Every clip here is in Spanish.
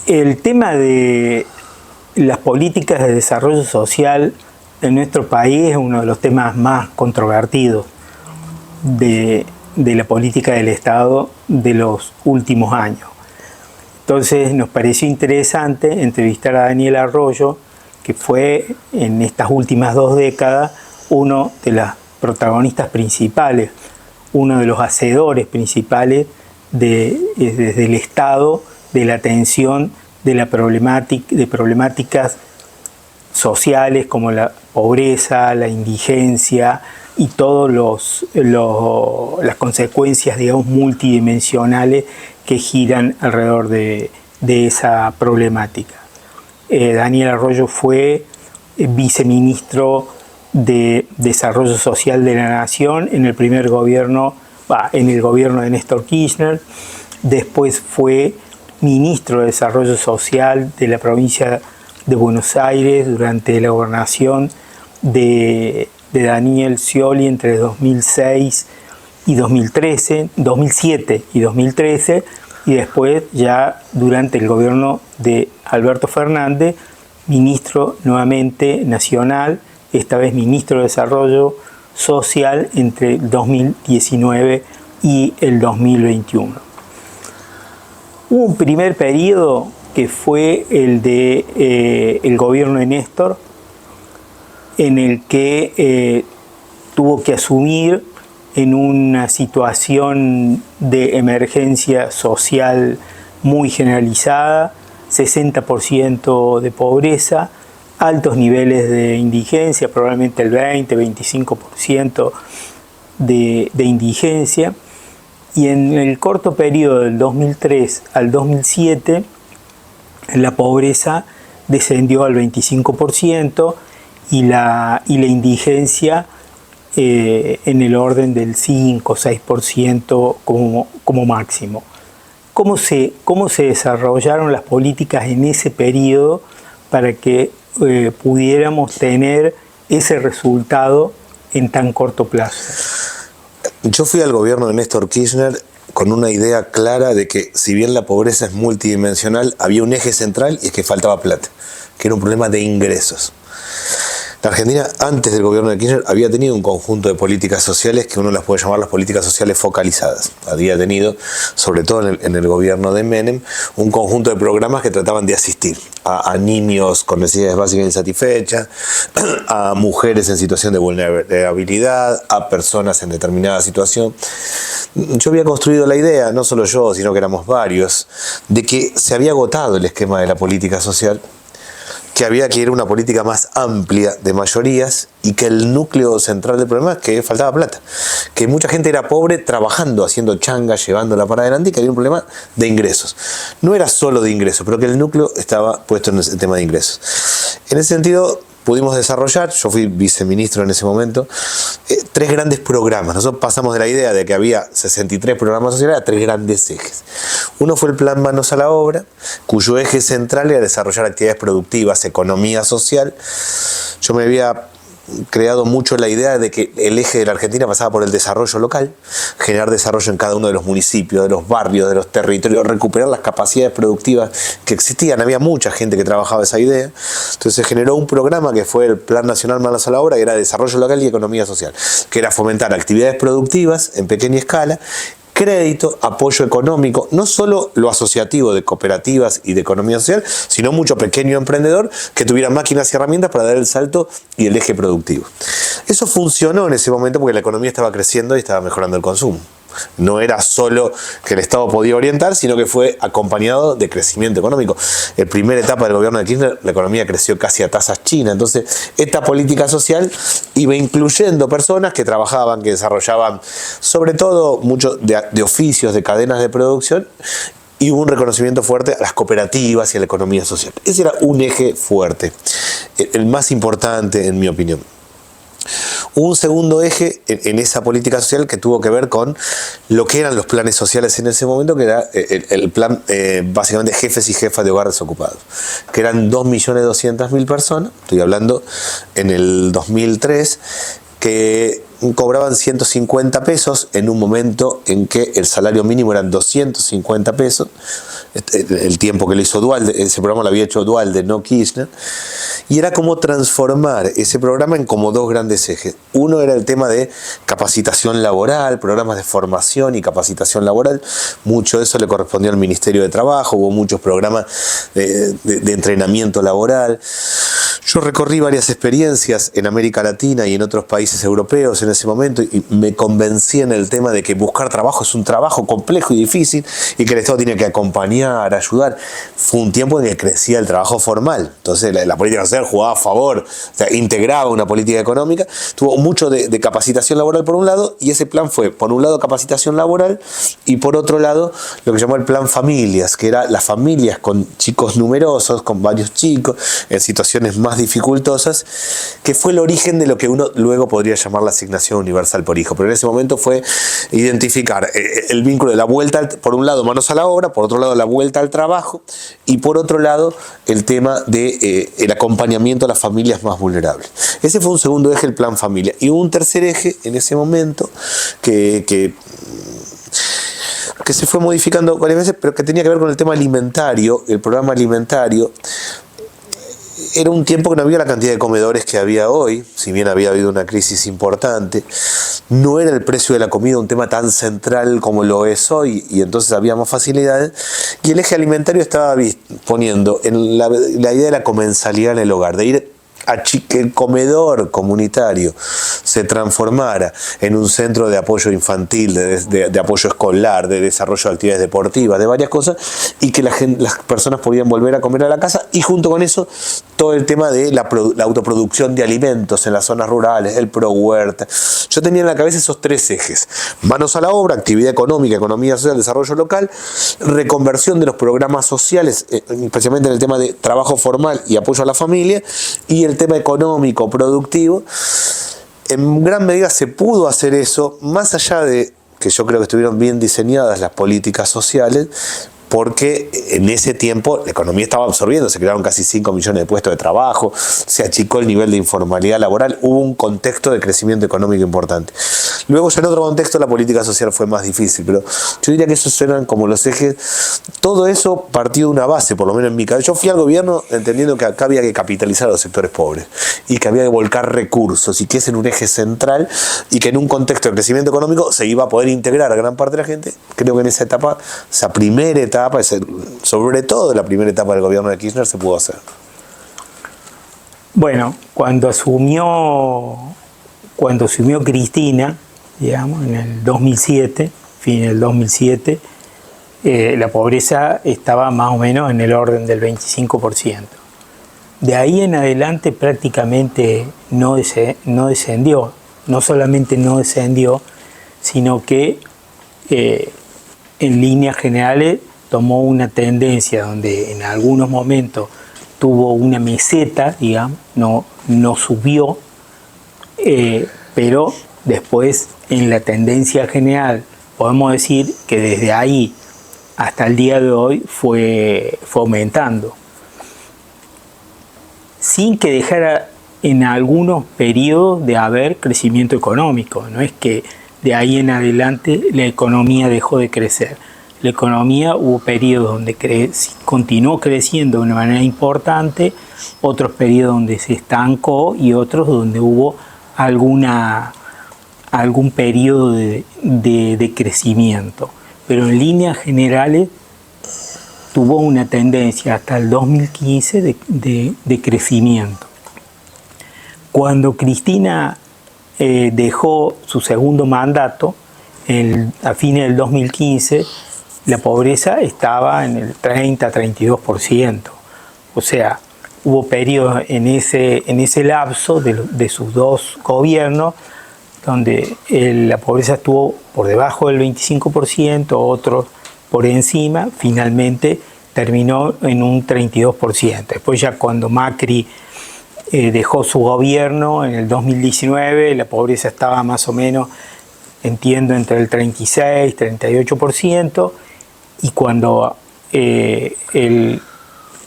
El tema de las políticas de desarrollo social en nuestro país es uno de los temas más controvertidos de la política del Estado de los últimos años. Entonces nos pareció interesante entrevistar a Daniel Arroyo, que fue en estas últimas 2 décadas uno de los protagonistas principales, uno de los hacedores principales desde el Estado de la atención de problemáticas sociales como la pobreza, la indigencia y todas las consecuencias, digamos, multidimensionales que giran alrededor de esa problemática. Daniel Arroyo fue viceministro de Desarrollo Social de la Nación en el primer gobierno, en el gobierno de Néstor Kirchner. Después fue ministro de Desarrollo Social de la provincia de Buenos Aires durante la gobernación de Daniel Scioli entre 2006 y 2007 y 2013, y después ya durante el gobierno de Alberto Fernández, ministro nuevamente nacional, esta vez ministro de Desarrollo Social entre el 2019 y el 2021. Hubo un primer periodo que fue el de el gobierno de Néstor, en el que tuvo que asumir en una situación de emergencia social muy generalizada, 60% de pobreza, altos niveles de indigencia, probablemente el 20-25% de indigencia, y en el corto periodo del 2003 al 2007 la pobreza descendió al 25% y la indigencia en el orden del 5-6% como máximo. ¿Cómo se desarrollaron las políticas en ese periodo para que pudiéramos tener ese resultado en tan corto plazo? Yo fui al gobierno de Néstor Kirchner con una idea clara de que, si bien la pobreza es multidimensional, había un eje central y es que faltaba plata, que era un problema de ingresos. La Argentina, antes del gobierno de Kirchner, había tenido un conjunto de políticas sociales que uno las puede llamar las políticas sociales focalizadas. Había tenido, sobre todo en el gobierno de Menem, un conjunto de programas que trataban de asistir a niños con necesidades básicas insatisfechas, a mujeres en situación de vulnerabilidad, a personas en determinada situación. Yo había construido la idea, no solo yo, sino que éramos varios, de que se había agotado el esquema de la política social, que había que ir a una política más amplia de mayorías y que el núcleo central del problema es que faltaba plata, que mucha gente era pobre trabajando, haciendo changa, llevándola para adelante, y que había un problema de ingresos. No era solo de ingresos, pero que el núcleo estaba puesto en el tema de ingresos. En ese sentido, pudimos desarrollar, yo fui viceministro en ese momento, 3 grandes programas. Nosotros pasamos de la idea de que había 63 programas sociales a 3 grandes ejes. Uno fue el Plan Manos a la Obra, cuyo eje central era desarrollar actividades productivas, economía social. Yo me había creado mucho la idea de que el eje de la Argentina pasaba por el desarrollo local, generar desarrollo en cada uno de los municipios, de los barrios, de los territorios, recuperar las capacidades productivas que existían. Había mucha gente que trabajaba esa idea. Entonces se generó un programa que fue el Plan Nacional Manos a la Obra, que era desarrollo local y economía social, que era fomentar actividades productivas en pequeña escala, crédito, apoyo económico, no solo lo asociativo de cooperativas y de economía social, sino mucho pequeño emprendedor que tuviera máquinas y herramientas para dar el salto y el eje productivo. Eso funcionó en ese momento porque la economía estaba creciendo y estaba mejorando el consumo. No era solo que el Estado podía orientar, sino que fue acompañado de crecimiento económico. En primera etapa del gobierno de Kirchner, la economía creció casi a tasas chinas. Entonces, esta política social iba incluyendo personas que trabajaban, que desarrollaban, sobre todo, mucho de oficios, de cadenas de producción, y hubo un reconocimiento fuerte a las cooperativas y a la economía social. Ese era un eje fuerte, el más importante, en mi opinión. Hubo un segundo eje en esa política social que tuvo que ver con lo que eran los planes sociales en ese momento, que era el plan básicamente jefes y jefas de hogar desocupados, que eran 2.200.000 personas, estoy hablando en el 2003, que cobraban 150 pesos en un momento en que el salario mínimo eran 250 pesos, el tiempo que lo hizo Duhalde, ese programa lo había hecho Duhalde, no Kirchner, y era como transformar ese programa en como dos grandes ejes. Uno era el tema de capacitación laboral, programas de formación y capacitación laboral, mucho de eso le correspondió al Ministerio de Trabajo, hubo muchos programas de entrenamiento laboral. Yo recorrí varias experiencias en América Latina y en otros países europeos en ese momento y me convencí en el tema de que buscar trabajo es un trabajo complejo y difícil y que el Estado tiene que acompañar, ayudar. Fue un tiempo en que crecía el trabajo formal, entonces la política social jugaba a favor, o sea, integraba una política económica, tuvo mucho de capacitación laboral por un lado, y ese plan fue, por un lado, capacitación laboral y por otro lado, lo que llamó el plan familias, que era las familias con chicos numerosos, con varios chicos, en situaciones más dificultosas, que fue el origen de lo que uno luego podría llamar la asignación universal por hijo. Pero en ese momento fue identificar el vínculo de la vuelta, por un lado manos a la obra, por otro lado la vuelta al trabajo y por otro lado el tema de el acompañamiento a las familias más vulnerables. Ese fue un segundo eje, el plan familia. Y un tercer eje en ese momento que se fue modificando varias veces, pero que tenía que ver con el tema alimentario, el programa alimentario. Era un tiempo que no había la cantidad de comedores que había hoy, si bien había habido una crisis importante. No era el precio de la comida un tema tan central como lo es hoy, y entonces había más facilidades. Y el eje alimentario estaba poniendo en la idea de la comensalidad en el hogar, de ir a que el comedor comunitario se transformara en un centro de apoyo infantil, de apoyo escolar, de desarrollo de actividades deportivas, de varias cosas, y que las personas podían volver a comer a la casa, y junto con eso todo el tema de la autoproducción de alimentos en las zonas rurales, el pro-huerta. Yo tenía en la cabeza esos tres ejes: manos a la obra, actividad económica, economía social, desarrollo local, reconversión de los programas sociales, especialmente en el tema de trabajo formal y apoyo a la familia, y el tema económico, productivo. En gran medida se pudo hacer eso, más allá de que yo creo que estuvieron bien diseñadas las políticas sociales, porque en ese tiempo la economía estaba absorbiendo, se crearon casi 5 millones de puestos de trabajo, se achicó el nivel de informalidad laboral, hubo un contexto de crecimiento económico importante. Luego ya en otro contexto la política social fue más difícil, pero yo diría que esos eran como los ejes. Todo eso partió de una base, por lo menos en mi cabeza. Yo fui al gobierno entendiendo que acá había que capitalizar a los sectores pobres y que había que volcar recursos y que ese era un eje central y que en un contexto de crecimiento económico se iba a poder integrar a gran parte de la gente. Creo que en esa etapa, esa primera etapa, sobre todo la primera etapa del gobierno de Kirchner, se pudo hacer. Bueno, cuando asumió Cristina, digamos, en el 2007, fin del 2007, la pobreza estaba más o menos en el orden del 25%. De ahí en adelante prácticamente no descendió, no solamente no descendió, sino que en líneas generales tomó una tendencia donde en algunos momentos tuvo una meseta, digamos, no subió, pero después en la tendencia general podemos decir que desde ahí hasta el día de hoy fue aumentando, sin que dejara en algunos periodos de haber crecimiento económico. No es que de ahí en adelante la economía dejó de crecer. La economía, hubo periodos donde continuó creciendo de una manera importante, otros periodos donde se estancó y otros donde hubo algún periodo de crecimiento. Pero en líneas generales tuvo una tendencia hasta el 2015 de crecimiento. Cuando Cristina dejó su segundo mandato, a fines del 2015, la pobreza estaba en el 30-32%. O sea, hubo periodos en ese lapso de sus dos gobiernos donde la pobreza estuvo por debajo del 25%, otros por encima, finalmente terminó en un 32%. Después ya cuando Macri dejó su gobierno en el 2019, la pobreza estaba más o menos, entiendo, entre el 36-38%, y cuando el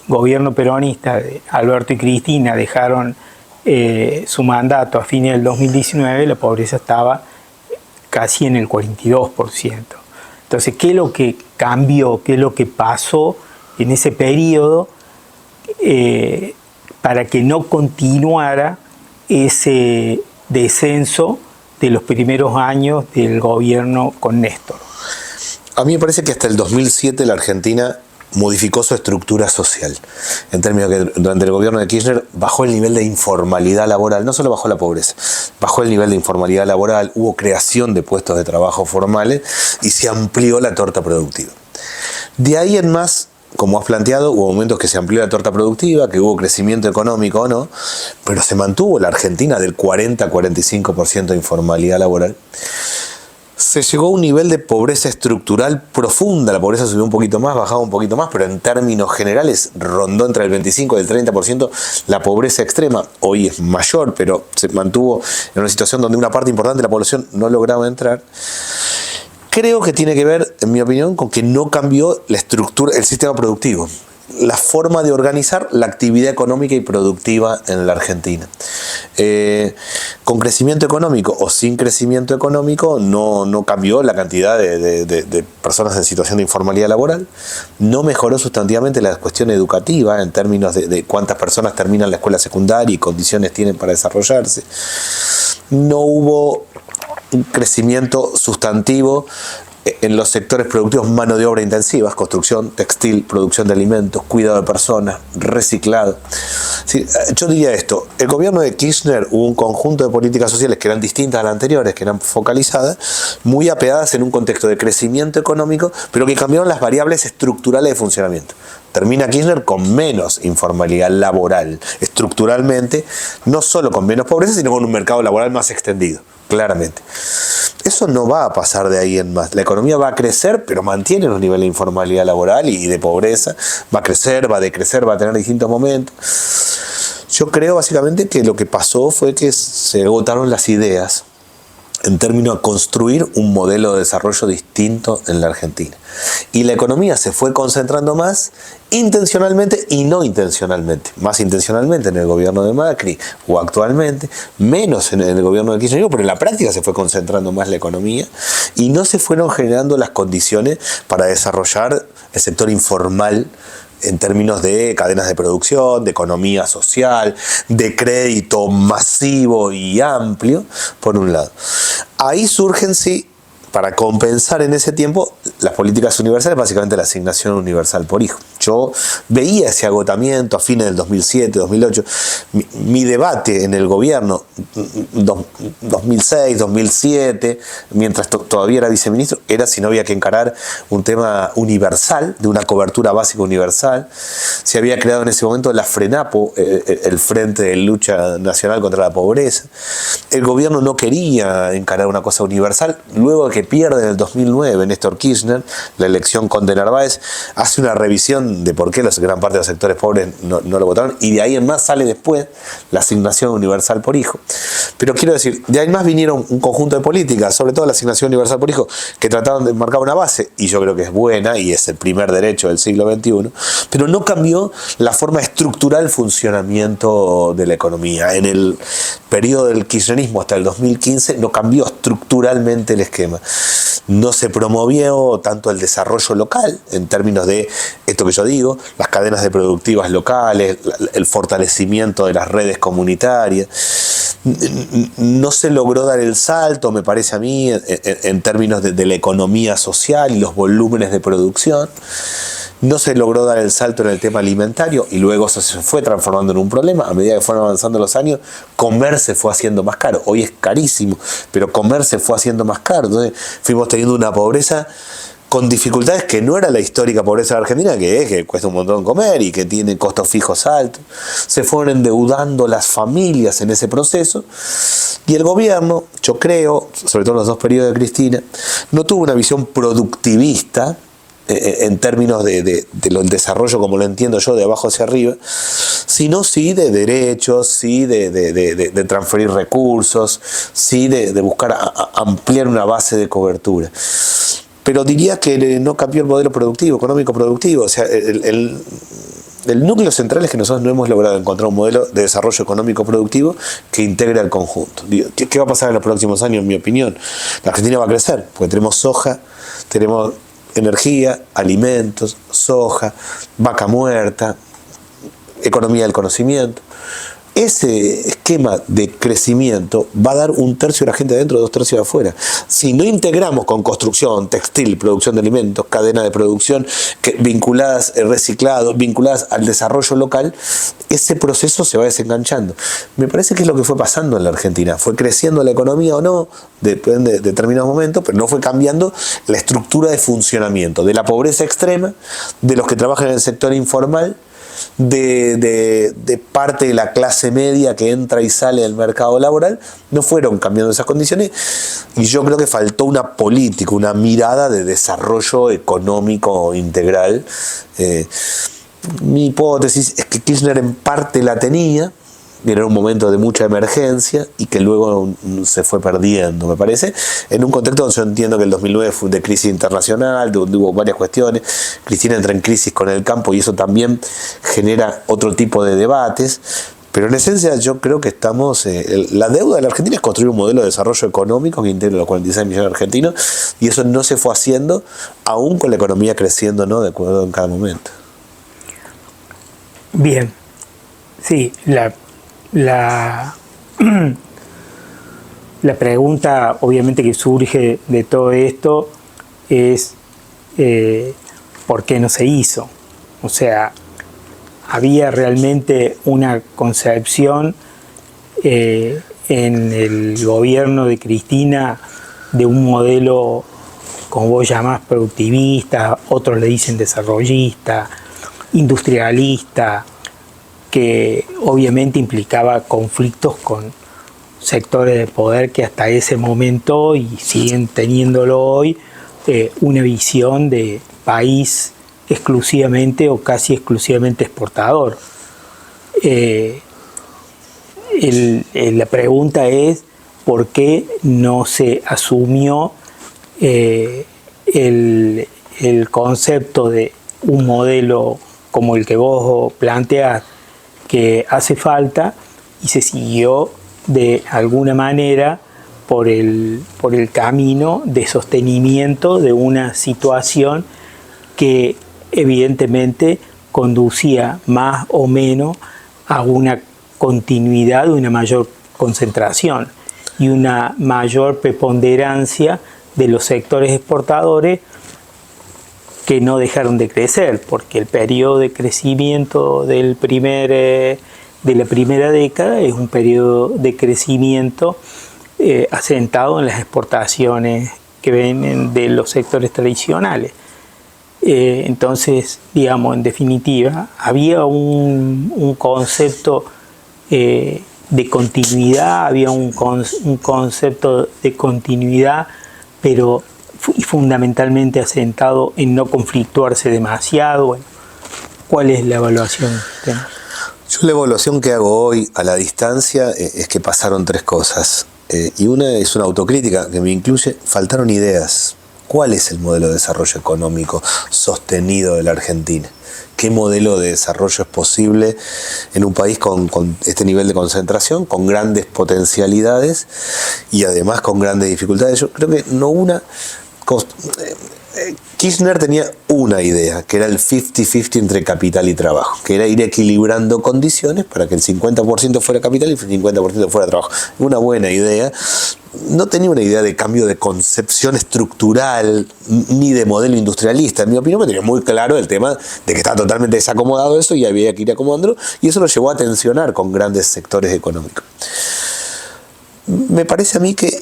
gobierno peronista de Alberto y Cristina dejaron su mandato a fines del 2019, la pobreza estaba casi en el 42%. Entonces, ¿qué es lo que cambió? ¿Qué es lo que pasó en ese periodo para que no continuara ese descenso de los primeros años del gobierno con Néstor? A mí me parece que hasta el 2007 la Argentina modificó su estructura social, en términos que durante el gobierno de Kirchner bajó el nivel de informalidad laboral, no solo bajó la pobreza, bajó el nivel de informalidad laboral, hubo creación de puestos de trabajo formales y se amplió la torta productiva. De ahí en más, como has planteado, hubo momentos que se amplió la torta productiva, que hubo crecimiento económico o no, pero se mantuvo la Argentina del 40-45% de informalidad laboral. Se llegó a un nivel de pobreza estructural profunda, la pobreza subió un poquito más, bajaba un poquito más, pero en términos generales rondó entre el 25 y el 30% la pobreza extrema. Hoy es mayor, pero se mantuvo en una situación donde una parte importante de la población no lograba entrar. Creo que tiene que ver, en mi opinión, con que no cambió la estructura, el sistema productivo, la forma de organizar la actividad económica y productiva en la Argentina. Con crecimiento económico o sin crecimiento económico no cambió la cantidad de personas en situación de informalidad laboral, no mejoró sustantivamente la cuestión educativa en términos de cuántas personas terminan la escuela secundaria y condiciones tienen para desarrollarse, no hubo un crecimiento sustantivo en los sectores productivos mano de obra intensivas, construcción, textil, producción de alimentos, cuidado de personas, reciclado. Sí, yo diría esto, el gobierno de Kirchner hubo un conjunto de políticas sociales que eran distintas a las anteriores, que eran focalizadas, muy apegadas en un contexto de crecimiento económico, pero que cambiaron las variables estructurales de funcionamiento. Termina Kirchner con menos informalidad laboral, estructuralmente, no solo con menos pobreza, sino con un mercado laboral más extendido, claramente. Eso no va a pasar de ahí en más. La economía va a crecer, pero mantiene los niveles de informalidad laboral y de pobreza. Va a crecer, va a decrecer, va a tener distintos momentos. Yo creo básicamente que lo que pasó fue que se agotaron las ideas en términos de construir un modelo de desarrollo distinto en la Argentina. Y la economía se fue concentrando más intencionalmente y no intencionalmente. Más intencionalmente en el gobierno de Macri o actualmente, menos en el gobierno de Kirchner, pero en la práctica se fue concentrando más la economía y no se fueron generando las condiciones para desarrollar el sector informal en términos de cadenas de producción, de economía social, de crédito masivo y amplio, por un lado. Ahí surgen, sí, para compensar en ese tiempo, las políticas universales, básicamente la asignación universal por hijo. Yo veía ese agotamiento a fines del 2007, 2008. Mi debate en el gobierno, 2006, 2007, mientras todavía era viceministro, era si no había que encarar un tema universal, de una cobertura básica universal. Se había creado en ese momento la FRENAPO, el Frente de Lucha Nacional contra la Pobreza. El gobierno no quería encarar una cosa universal. Luego de que pierde en el 2009 Néstor Kirchner la elección con de Narváez, hace una revisión de por qué gran parte de los sectores pobres no lo votaron, y de ahí en más sale después la asignación universal por hijo. Pero quiero decir, de ahí en más vinieron un conjunto de políticas, sobre todo la asignación universal por hijo, que trataron de marcar una base, y yo creo que es buena, y es el primer derecho del siglo XXI, pero no cambió la forma estructural del funcionamiento de la economía. En el periodo del kirchnerismo hasta el 2015 no cambió estructuralmente el esquema. No se promovió tanto el desarrollo local, en términos de esto que yo digo, las cadenas de productivas locales, el fortalecimiento de las redes comunitarias. No se logró dar el salto, me parece a mí, en términos de la economía social y los volúmenes de producción. No se logró dar el salto en el tema alimentario y luego eso se fue transformando en un problema. A medida que fueron avanzando los años, comer se fue haciendo más caro. Hoy es carísimo, pero comer se fue haciendo más caro. Entonces fuimos teniendo una pobreza con dificultades que no era la histórica pobreza de Argentina, que es que cuesta un montón comer y que tiene costos fijos altos. Se fueron endeudando las familias en ese proceso y el gobierno, yo creo, sobre todo en los dos periodos de Cristina, no tuvo una visión productivista en términos del desarrollo como lo entiendo yo, de abajo hacia arriba, sino sí de derechos, sí de transferir recursos, sí de buscar ampliar una base de cobertura. Pero diría que no cambió el modelo productivo, económico productivo. O sea, el núcleo central es que nosotros no hemos logrado encontrar un modelo de desarrollo económico productivo que integre al conjunto. ¿Qué va a pasar en los próximos años, en mi opinión? La Argentina va a crecer, porque tenemos soja, tenemos energía, alimentos, soja, vaca muerta, economía del conocimiento. Ese esquema de crecimiento va a dar 1/3 de la gente adentro, 2/3 de afuera. Si no integramos con construcción, textil, producción de alimentos, cadena de producción vinculadas, reciclado, vinculadas al desarrollo local, ese proceso se va desenganchando. Me parece que es lo que fue pasando en la Argentina. Fue creciendo la economía o no, depende de determinados momentos, pero no fue cambiando la estructura de funcionamiento, de la pobreza extrema, de los que trabajan en el sector informal, de parte de la clase media que entra y sale del mercado laboral, no fueron cambiando esas condiciones, y yo creo que faltó una política, una mirada de desarrollo económico integral. Mi hipótesis es que Kirchner en parte la tenía, era un momento de mucha emergencia y que luego se fue perdiendo, me parece, en un contexto donde yo entiendo que el 2009 fue de crisis internacional, donde hubo varias cuestiones. Cristina entra en crisis con el campo y eso también genera otro tipo de debates, pero en esencia yo creo que estamos, la deuda de la Argentina es construir un modelo de desarrollo económico que integre los 46 millones de argentinos, y eso no se fue haciendo, aún con la economía creciendo, ¿no?, de acuerdo en cada momento. Bien, sí, la pregunta obviamente que surge de todo esto es ¿por qué no se hizo? O sea, había realmente una concepción en el gobierno de Cristina de un modelo, como vos llamás, productivista, otros le dicen desarrollista, industrialista, que obviamente implicaba conflictos con sectores de poder que hasta ese momento, y siguen teniéndolo hoy, una visión de país exclusivamente o casi exclusivamente exportador. La pregunta es por qué no se asumió el concepto de un modelo como el que vos planteás, que hace falta, y se siguió de alguna manera por el camino de sostenimiento de una situación que evidentemente conducía más o menos a una continuidad, una mayor concentración y una mayor preponderancia de los sectores exportadores, que no dejaron de crecer, porque el periodo de crecimiento de la primera década es un periodo de crecimiento asentado en las exportaciones que vienen de los sectores tradicionales. Entonces, digamos, en definitiva, había un concepto de continuidad, había un concepto de continuidad, pero fundamentalmente asentado en no conflictuarse demasiado. Bueno, ¿cuál es la evaluación? Yo la evaluación que hago hoy a la distancia es que pasaron 3 cosas. Y una es una autocrítica que me incluye: faltaron ideas. ¿Cuál es el modelo de desarrollo económico sostenido de la Argentina? ¿Qué modelo de desarrollo es posible en un país con este nivel de concentración, con grandes potencialidades y además con grandes dificultades? Yo creo que no una... Kirchner tenía una idea, que era el 50-50 entre capital y trabajo, que era ir equilibrando condiciones para que el 50% fuera capital y el 50% fuera trabajo. Una buena idea. No tenía una idea de cambio de concepción estructural ni de modelo industrialista. En mi opinión, me tenía muy claro el tema de que estaba totalmente desacomodado eso y había que ir acomodándolo, y eso lo llevó a tensionar con grandes sectores económicos. Me parece a mí que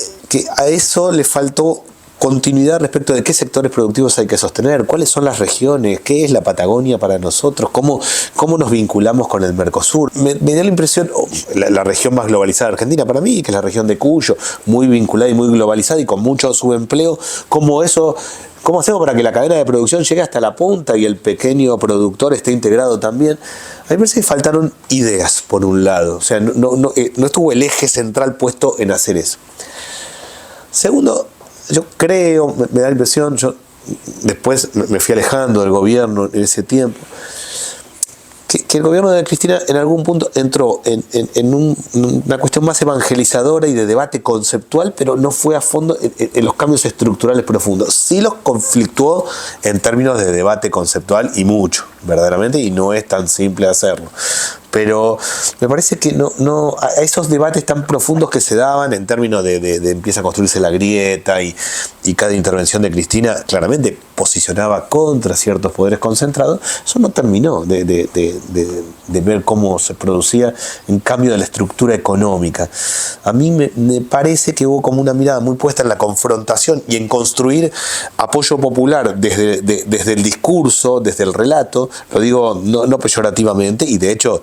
a eso le faltó continuidad respecto de qué sectores productivos hay que sostener, cuáles son las regiones, qué es la Patagonia para nosotros, cómo nos vinculamos con el Mercosur. Me dio la impresión, la región más globalizada de Argentina para mí, que es la región de Cuyo, muy vinculada y muy globalizada y con mucho subempleo, ¿cómo hacemos para que la cadena de producción llegue hasta la punta y el pequeño productor esté integrado también? A mí me parece que faltaron ideas, por un lado, o sea, no estuvo el eje central puesto en hacer eso. Segundo, yo creo, me da la impresión, yo después me fui alejando del gobierno en ese tiempo, que que el gobierno de Cristina en algún punto entró en una cuestión más evangelizadora y de debate conceptual, pero no fue a fondo en los cambios estructurales profundos. Sí los conflictuó en términos de debate conceptual y mucho, verdaderamente, y no es tan simple hacerlo. Pero me parece que a esos debates tan profundos que se daban en términos de empieza a construirse la grieta y cada intervención de Cristina claramente posicionaba contra ciertos poderes concentrados, eso no terminó de ver cómo se producía un cambio de la estructura económica. A mí me parece que hubo como una mirada muy puesta en la confrontación y en construir apoyo popular desde el discurso, desde el relato, lo digo no peyorativamente, y de hecho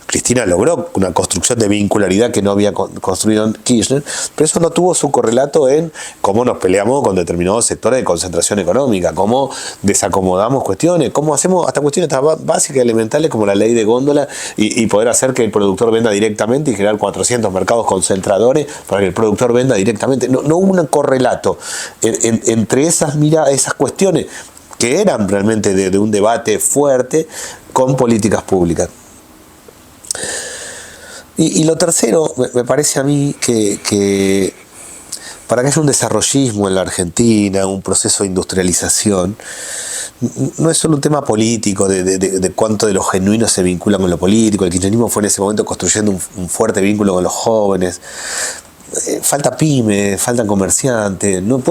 Cristina logró una construcción de vincularidad que no había construido Kirchner, pero eso no tuvo su correlato en cómo nos peleamos con determinados sectores de concentración económica, cómo desacomodamos cuestiones, cómo hacemos hasta cuestiones tan básicas y elementales como la ley de góndola y poder hacer que el productor venda directamente y generar 400 mercados concentradores para que el productor venda directamente. No hubo un correlato entre esas cuestiones que eran realmente de un debate fuerte con políticas públicas. Y lo tercero, me parece a mí que para que haya un desarrollismo en la Argentina, un proceso de industrialización, no es solo un tema político de cuánto de los genuinos se vinculan con lo político. El kirchnerismo fue en ese momento construyendo un fuerte vínculo con los jóvenes. Falta pyme, faltan comerciantes, no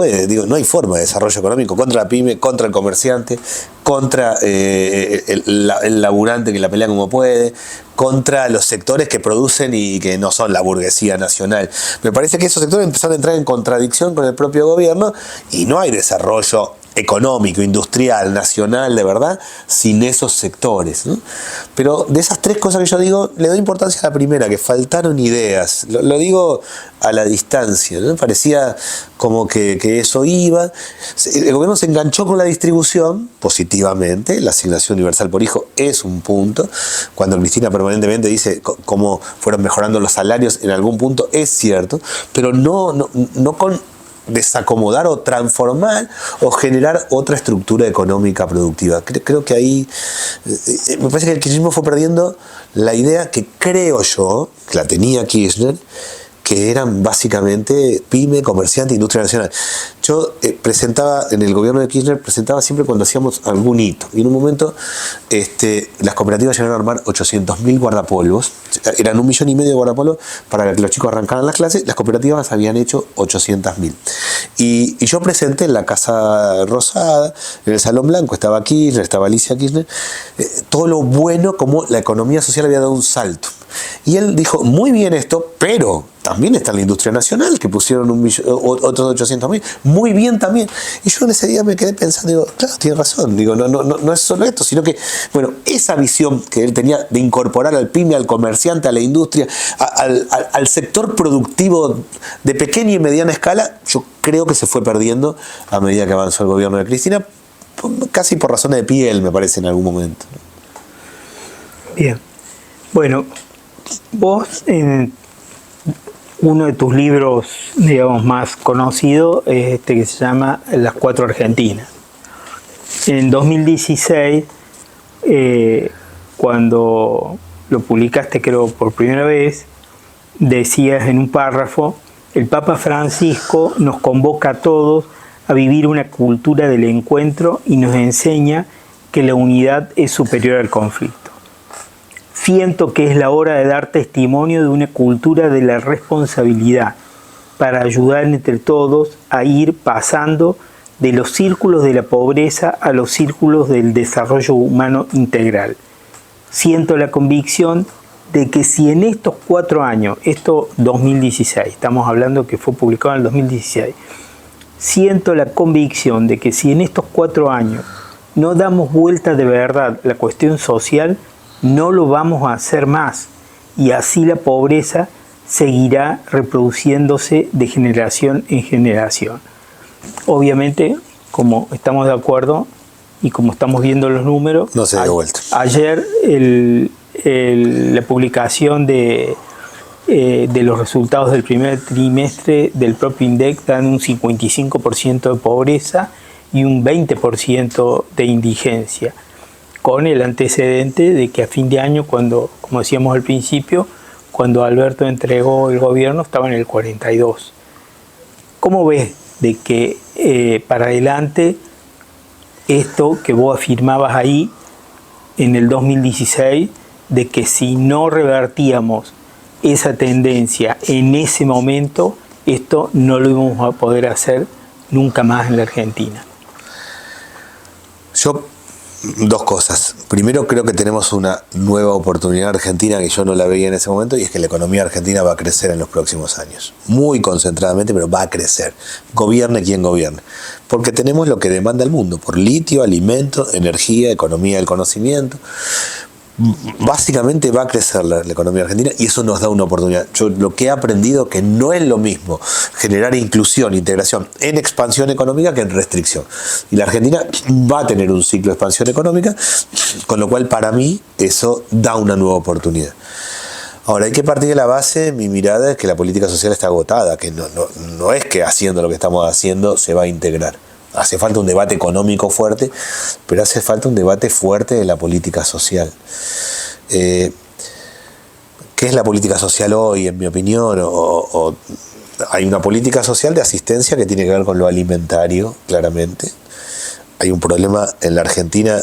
hay forma de desarrollo económico contra la pyme, contra el comerciante, contra el laburante que la pelea como puede, contra los sectores que producen y que no son la burguesía nacional. Me parece que esos sectores empezaron a entrar en contradicción con el propio gobierno y no hay desarrollo económico, industrial, nacional, de verdad, sin esos sectores, ¿no? Pero de esas tres cosas que yo digo, le doy importancia a la primera, que faltaron ideas. Lo digo a la distancia, ¿no? Parecía como que eso iba. El gobierno se enganchó con la distribución positivamente, la asignación universal por hijo es un punto. Cuando Cristina permanentemente dice cómo fueron mejorando los salarios, en algún punto es cierto, pero no con desacomodar o transformar o generar otra estructura económica productiva. Creo que ahí me parece que el kirchnerismo fue perdiendo la idea que creo yo, que la tenía Kirchner, que eran básicamente pyme, comerciante, industria nacional. Yo presentaba, en el gobierno de Kirchner, presentaba siempre cuando hacíamos algún hito. Y en un momento las cooperativas llegaron a armar 800.000 guardapolvos. Eran 1,5 millones de guardapolvos para que los chicos arrancaran las clases. Las cooperativas habían hecho 800.000. Y yo presenté en la Casa Rosada, en el Salón Blanco, estaba Kirchner, estaba Alicia Kirchner, todo lo bueno como la economía social había dado un salto. Y él dijo, muy bien esto, pero también está la industria nacional, que pusieron otros 800.000, muy bien también. Y yo en ese día me quedé pensando, digo, claro, tiene razón, digo, no es solo esto, sino que, bueno, esa visión que él tenía de incorporar al pyme, al comerciante, a la industria, al sector productivo de pequeña y mediana escala, yo creo que se fue perdiendo a medida que avanzó el gobierno de Cristina, casi por razones de piel, me parece, en algún momento. Bien. Bueno, vos en uno de tus libros, digamos, más conocido es que se llama Las Cuatro Argentinas. En 2016, cuando lo publicaste, creo, por primera vez, decías en un párrafo, el Papa Francisco nos convoca a todos a vivir una cultura del encuentro y nos enseña que la unidad es superior al conflicto. Siento que es la hora de dar testimonio de una cultura de la responsabilidad para ayudar entre todos a ir pasando de los círculos de la pobreza a los círculos del desarrollo humano integral. Siento la convicción de que si en estos 4 años, esto 2016, estamos hablando que fue publicado en el 2016, siento la convicción de que si en estos 4 años no damos vuelta de verdad la cuestión social, no lo vamos a hacer más y así la pobreza seguirá reproduciéndose de generación en generación. Obviamente, como estamos de acuerdo y como estamos viendo los números, no se da vuelta. Ayer la publicación de los resultados del primer trimestre del propio INDEC dan un 55% de pobreza y un 20% de indigencia. con el antecedente de que a fin de año, cuando, como decíamos al principio, cuando Alberto entregó el gobierno estaba en el 42. ¿Cómo ves de que para adelante esto que vos afirmabas ahí en el 2016, de que si no revertíamos esa tendencia en ese momento, esto no lo íbamos a poder hacer nunca más en la Argentina? Yo, dos cosas. Primero, creo que tenemos una nueva oportunidad argentina que yo no la veía en ese momento, y es que la economía argentina va a crecer en los próximos años. Muy concentradamente, pero va a crecer. Gobierne quien gobierne. Porque tenemos lo que demanda el mundo, por litio, alimentos, energía, economía del conocimiento. Básicamente va a crecer la economía argentina, y eso nos da una oportunidad. Yo lo que he aprendido que no es lo mismo generar inclusión, integración en expansión económica que en restricción. Y la Argentina va a tener un ciclo de expansión económica, con lo cual para mí eso da una nueva oportunidad. Ahora, hay que partir de la base, mi mirada es que la política social está agotada, que no es que haciendo lo que estamos haciendo se va a integrar. Hace falta un debate económico fuerte, pero hace falta un debate fuerte de la política social. ¿Qué es la política social hoy, en mi opinión? Hay una política social de asistencia que tiene que ver con lo alimentario, claramente. Hay un problema en la Argentina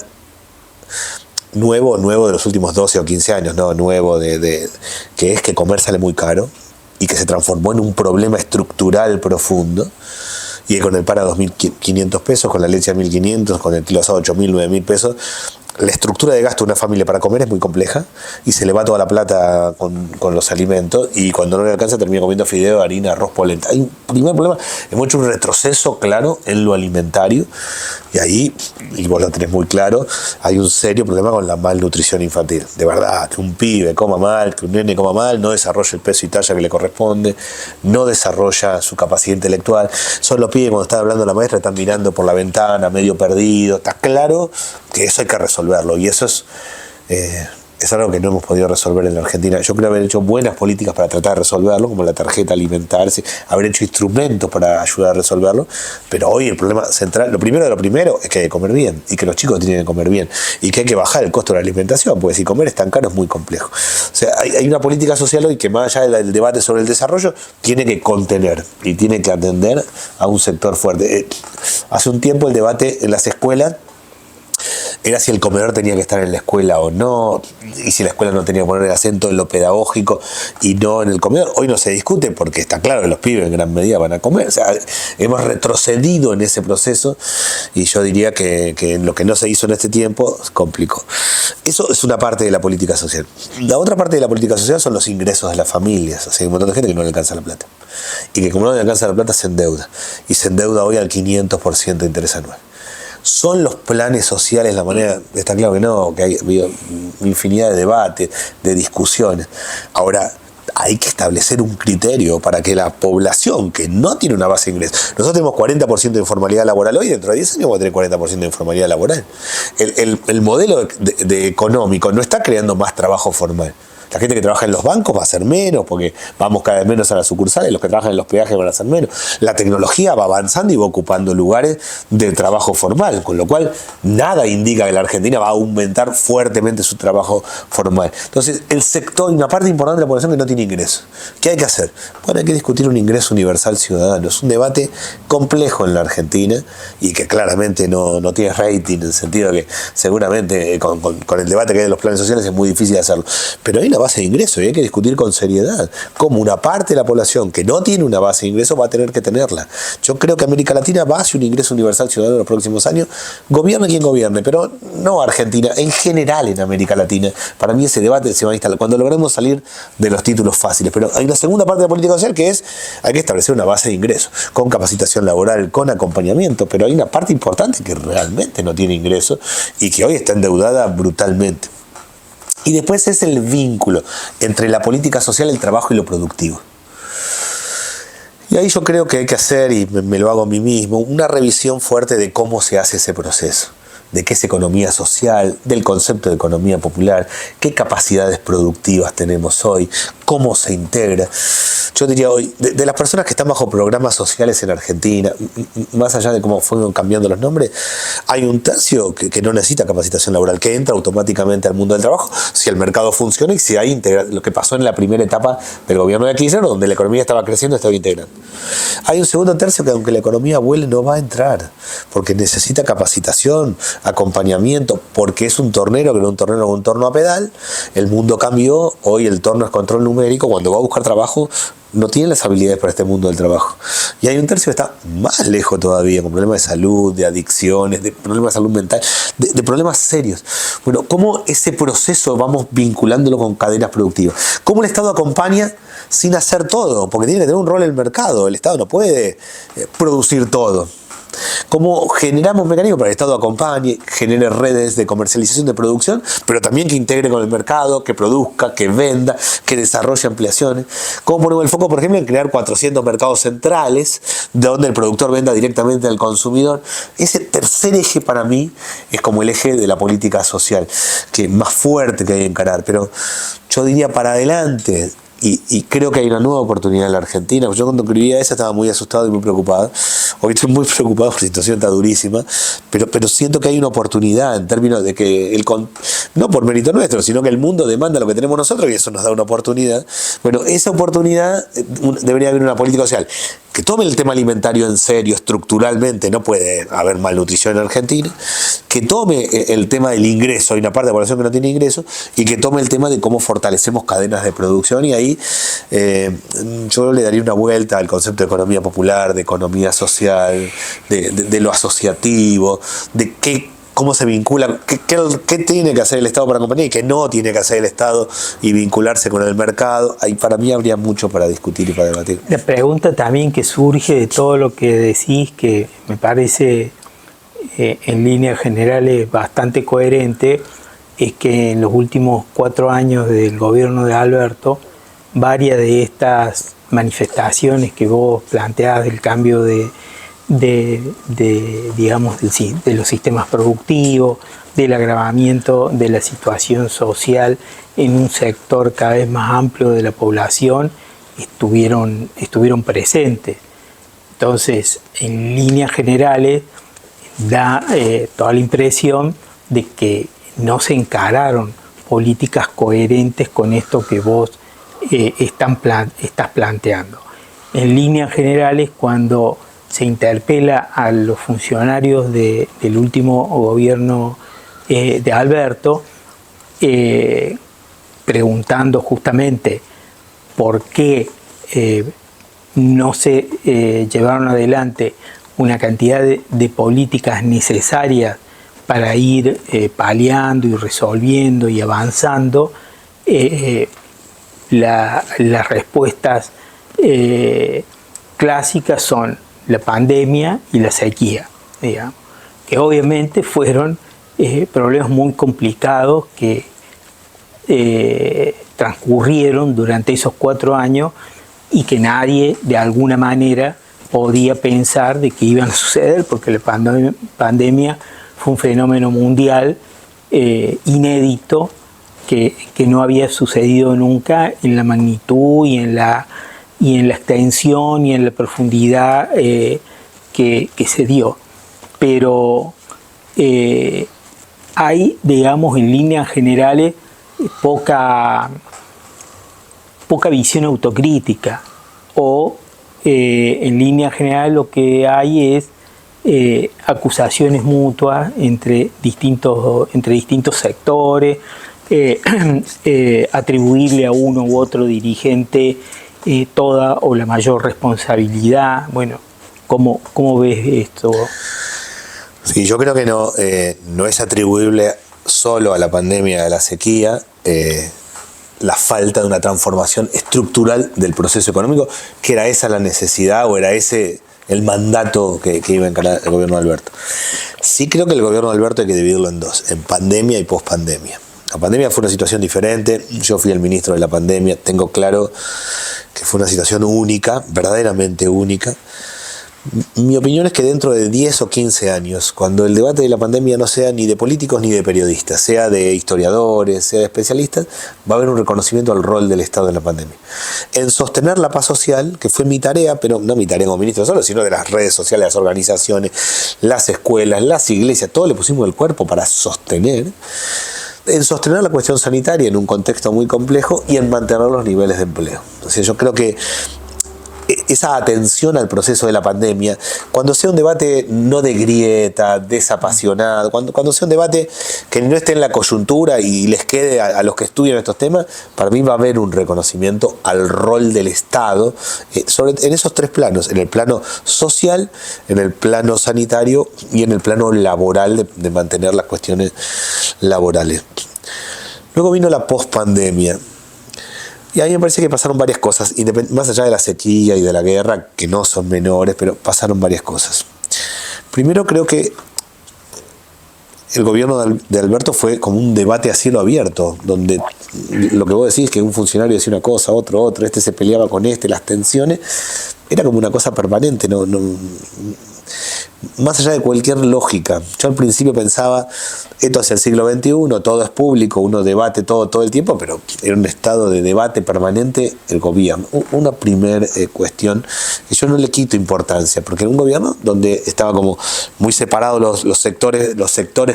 nuevo de los últimos 12 o 15 años, ¿no? Nuevo que es que comer sale muy caro y que se transformó en un problema estructural profundo. Y con el pan a 2.500 pesos, con la leche a 1.500, con el kilo asado a 8.000, 9.000 pesos, la estructura de gasto de una familia para comer es muy compleja y se le va toda la plata con los alimentos, y cuando no le alcanza termina comiendo fideo, harina, arroz, polenta. Hay un primer problema, hemos hecho un retroceso claro en lo alimentario, y ahí, y vos lo tenés muy claro, hay un serio problema con la malnutrición infantil. De verdad, que un pibe coma mal, que un nene coma mal, no desarrolla el peso y talla que le corresponde, no desarrolla su capacidad intelectual. Son los pibes, cuando está hablando la maestra, están mirando por la ventana, medio perdido. Está claro que eso hay que resolverlo, y eso es algo que no hemos podido resolver en la Argentina. Yo creo haber hecho buenas políticas para tratar de resolverlo, como la tarjeta alimentar, haber hecho instrumentos para ayudar a resolverlo, pero hoy el problema central, lo primero es que hay que comer bien, y que los chicos tienen que comer bien, y que hay que bajar el costo de la alimentación, porque si comer es tan caro es muy complejo. O sea, hay una política social hoy que, más allá del debate sobre el desarrollo, tiene que contener y tiene que atender a un sector fuerte. Hace un tiempo el debate en las escuelas era si el comedor tenía que estar en la escuela o no, y si la escuela no tenía que poner el acento en lo pedagógico y no en el comedor. Hoy no se discute porque está claro que los pibes en gran medida van a comer. O sea, hemos retrocedido en ese proceso, y yo diría que lo que no se hizo en este tiempo complicó. Eso es una parte de la política social. La otra parte de la política social son los ingresos de las familias. O sea, hay un montón de gente que no le alcanza la plata, y que como no le alcanza la plata se endeuda, y se endeuda hoy al 500% de interés anual. ¿Son los planes sociales la manera? Está claro que no, que hay habido infinidad de debates, de discusiones. Ahora, hay que establecer un criterio para que la población que no tiene una base de ingresos... Nosotros tenemos 40% de informalidad laboral hoy, dentro de 10 años vamos a tener 40% de informalidad laboral. El modelo de económico no está creando más trabajo formal. La gente que trabaja en los bancos va a ser menos, porque vamos cada vez menos a las sucursales, los que trabajan en los peajes van a ser menos. La tecnología va avanzando y va ocupando lugares del trabajo formal, con lo cual nada indica que la Argentina va a aumentar fuertemente su trabajo formal. Entonces, el sector, una parte importante de la población que no tiene ingresos. ¿Qué hay que hacer? Bueno, hay que discutir un ingreso universal ciudadano. Es un debate complejo en la Argentina, y que claramente no tiene rating, en el sentido de que seguramente con el debate que hay de los planes sociales es muy difícil hacerlo. Pero hay una base de ingresos, y hay que discutir con seriedad cómo una parte de la población que no tiene una base de ingresos va a tener que tenerla. Yo creo que América Latina va hacia un ingreso universal ciudadano en los próximos años, gobierne quien gobierne, pero no Argentina, en general en América Latina. Para mí ese debate se va a instalar cuando logremos salir de los títulos fáciles. Pero hay una segunda parte de la política social, que es: hay que establecer una base de ingresos, con capacitación laboral, con acompañamiento, pero hay una parte importante que realmente no tiene ingresos y que hoy está endeudada brutalmente. Y después es el vínculo entre la política social, el trabajo y lo productivo. Y ahí yo creo que hay que hacer, y me lo hago a mí mismo, una revisión fuerte de cómo se hace ese proceso. de qué es economía social, del concepto de economía popular, qué capacidades productivas tenemos hoy, cómo se integra. Yo diría hoy, de las personas que están bajo programas sociales en Argentina, más allá de cómo fueron cambiando los nombres, hay un tercio que no necesita capacitación laboral, que entra automáticamente al mundo del trabajo si el mercado funciona y si hay lo que pasó en la primera etapa del gobierno de Kirchner, donde la economía estaba creciendo, estaba integrando. Hay un segundo tercio que aunque la economía vuele no va a entrar, porque necesita capacitación, acompañamiento, porque es un tornero que no un tornero con un torno a pedal. El mundo cambió, hoy el torno es control numérico, cuando va a buscar trabajo no tiene las habilidades para este mundo del trabajo. Y hay un tercio que está más lejos todavía, con problemas de salud, de adicciones, de problemas de salud mental, de problemas serios. Bueno, ¿cómo ese proceso vamos vinculándolo con cadenas productivas? ¿Cómo el Estado acompaña sin hacer todo? Porque tiene que tener un rol en el mercado. El Estado no puede producir todo. ¿Cómo generamos mecanismos para que el Estado acompañe, genere redes de comercialización de producción, pero también que integre con el mercado, que produzca, que venda, que desarrolle ampliaciones? ¿Cómo ponemos el foco, por ejemplo, en crear 400 mercados centrales donde el productor venda directamente al consumidor? Ese tercer eje para mí es como el eje de la política social, que es más fuerte que hay que encarar, pero yo diría para adelante. Y creo que hay una nueva oportunidad en la Argentina. Yo cuando escribía esa estaba muy asustado y muy preocupado. Hoy estoy muy preocupado porque la situación está durísima, pero siento que hay una oportunidad en términos de que, no por mérito nuestro, sino que el mundo demanda lo que tenemos nosotros y eso nos da una oportunidad. Bueno, esa oportunidad debería haber una política social que tome el tema alimentario en serio, estructuralmente, no puede haber malnutrición en Argentina, que tome el tema del ingreso, hay una parte de la población que no tiene ingreso, y que tome el tema de cómo fortalecemos cadenas de producción, y ahí yo le daría una vuelta al concepto de economía popular, de economía social, de lo asociativo, de cómo se vincula, qué tiene que hacer el Estado para acompañar y qué no tiene que hacer el Estado y vincularse con el mercado. Ahí para mí habría mucho para discutir y para debatir. La pregunta también que surge de todo lo que decís, que me parece en líneas generales bastante coherente, es que en los últimos 4 años del gobierno de Alberto, varias de estas manifestaciones que vos planteás del cambio digamos, de los sistemas productivos, del agravamiento de la situación social en un sector cada vez más amplio de la población, estuvieron presentes. Entonces, en líneas generales, da toda la impresión de que no se encararon políticas coherentes con esto que vos estás planteando. En líneas generales, cuando se interpela a los funcionarios del último gobierno de Alberto, preguntando justamente por qué no se llevaron adelante una cantidad de políticas necesarias para ir paliando y resolviendo y avanzando, las respuestas clásicas son la pandemia y la sequía, digamos, que obviamente fueron problemas muy complicados que transcurrieron durante esos 4 años y que nadie de alguna manera podía pensar de que iban a suceder, porque la pandemia fue un fenómeno mundial inédito que no había sucedido nunca en la magnitud y en la extensión y en la profundidad que se dio. Pero hay, digamos, en líneas generales, poca visión autocrítica, o en línea general lo que hay es acusaciones mutuas entre distintos sectores, atribuirle a uno u otro dirigente toda o la mayor responsabilidad. Bueno, ¿cómo ves esto? Sí, yo creo que no es atribuible solo a la pandemia, a la sequía, la falta de una transformación estructural del proceso económico, que era esa la necesidad o era ese el mandato que iba a encarar el gobierno de Alberto. Sí creo que el gobierno de Alberto hay que dividirlo en dos, en pandemia y pospandemia. La pandemia fue una situación diferente, yo fui el ministro de la pandemia, tengo claro que fue una situación única, verdaderamente única, Mi opinión es que dentro de 10 o 15 años, cuando el debate de la pandemia no sea ni de políticos ni de periodistas, sea de historiadores, sea de especialistas, va a haber un reconocimiento al rol del Estado en la pandemia. En sostener la paz social, que fue mi tarea, pero no mi tarea como ministro solo, sino de las redes sociales, las organizaciones, las escuelas, las iglesias, todo le pusimos el cuerpo para sostener. En sostener la cuestión sanitaria en un contexto muy complejo y en mantener los niveles de empleo. O sea, yo creo que esa atención al proceso de la pandemia, cuando sea un debate no de grieta, desapasionado, cuando sea un debate que no esté en la coyuntura y les quede a los que estudian estos temas, para mí va a haber un reconocimiento al rol del Estado en esos tres planos, en el plano social, en el plano sanitario y en el plano laboral de mantener las cuestiones laborales. Luego vino la pospandemia. Y a mí me parece que pasaron varias cosas, más allá de la sequía y de la guerra, que no son menores, pero pasaron varias cosas. Primero, creo que el gobierno de Alberto fue como un debate a cielo abierto, donde lo que vos decís es que un funcionario decía una cosa, otro, este se peleaba con las tensiones, era como una cosa permanente, más allá de cualquier lógica. Yo al principio pensaba, esto es el siglo XXI, todo es público, uno debate todo el tiempo, pero era un estado de debate permanente el gobierno. Una primera cuestión que yo no le quito importancia, porque era un gobierno donde estaba como muy separados los sectores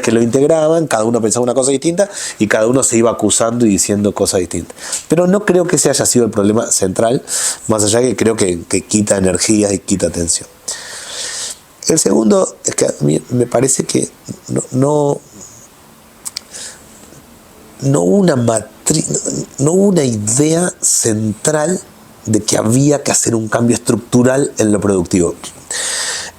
que lo integraban, cada uno pensaba una cosa distinta y cada uno se iba acusando y diciendo cosas distintas. Pero no creo que ese haya sido el problema central, más allá que creo que quita energía y quita atención. El segundo es que a mí me parece que no hubo una idea central de que había que hacer un cambio estructural en lo productivo.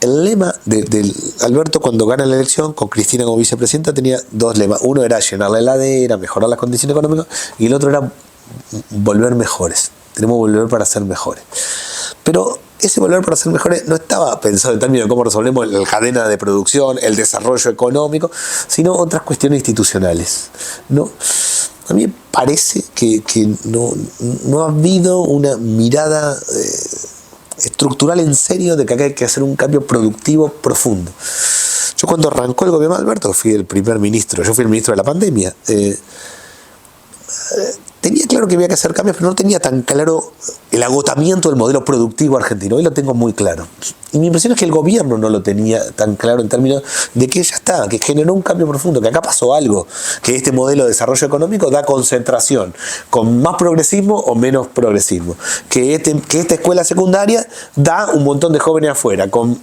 El lema de Alberto cuando gana la elección, con Cristina como vicepresidenta, tenía dos lemas. Uno era llenar la heladera, mejorar las condiciones económicas, y el otro era volver mejores. Tenemos que volver para ser mejores. Pero ese volver para ser mejores no estaba pensado en términos de cómo resolvemos la cadena de producción, el desarrollo económico, sino otras cuestiones institucionales, ¿no? A mí me parece que no ha habido una mirada estructural en serio de que acá hay que hacer un cambio productivo profundo. Yo cuando arrancó el gobierno de Alberto fui el primer ministro, yo fui el ministro de la pandemia. Tenía claro que había que hacer cambios, pero no tenía tan claro el agotamiento del modelo productivo argentino. Hoy lo tengo muy claro. Y mi impresión es que el gobierno no lo tenía tan claro en términos de que ya está, que generó un cambio profundo, que acá pasó algo, que este modelo de desarrollo económico da concentración, con más progresismo o menos progresismo, que esta escuela secundaria da un montón de jóvenes afuera, con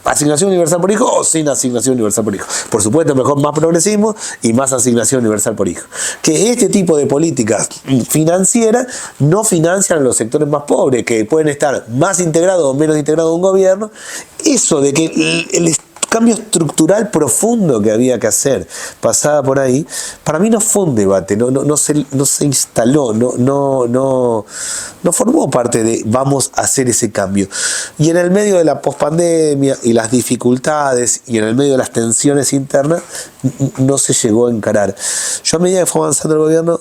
asignación universal por hijo o sin asignación universal por hijo. Por supuesto, mejor más progresismo y más asignación universal por hijo. Que este tipo de políticas financieras no financian a los sectores más pobres, que pueden estar más integrados o menos integrados en un gobierno. Eso de que el cambio estructural profundo que había que hacer pasaba por ahí, para mí no fue un debate, no se instaló, no formó parte de vamos a hacer ese cambio. Y en el medio de la pospandemia y las dificultades y en el medio de las tensiones internas no se llegó a encarar. Yo a medida que fue avanzando el gobierno,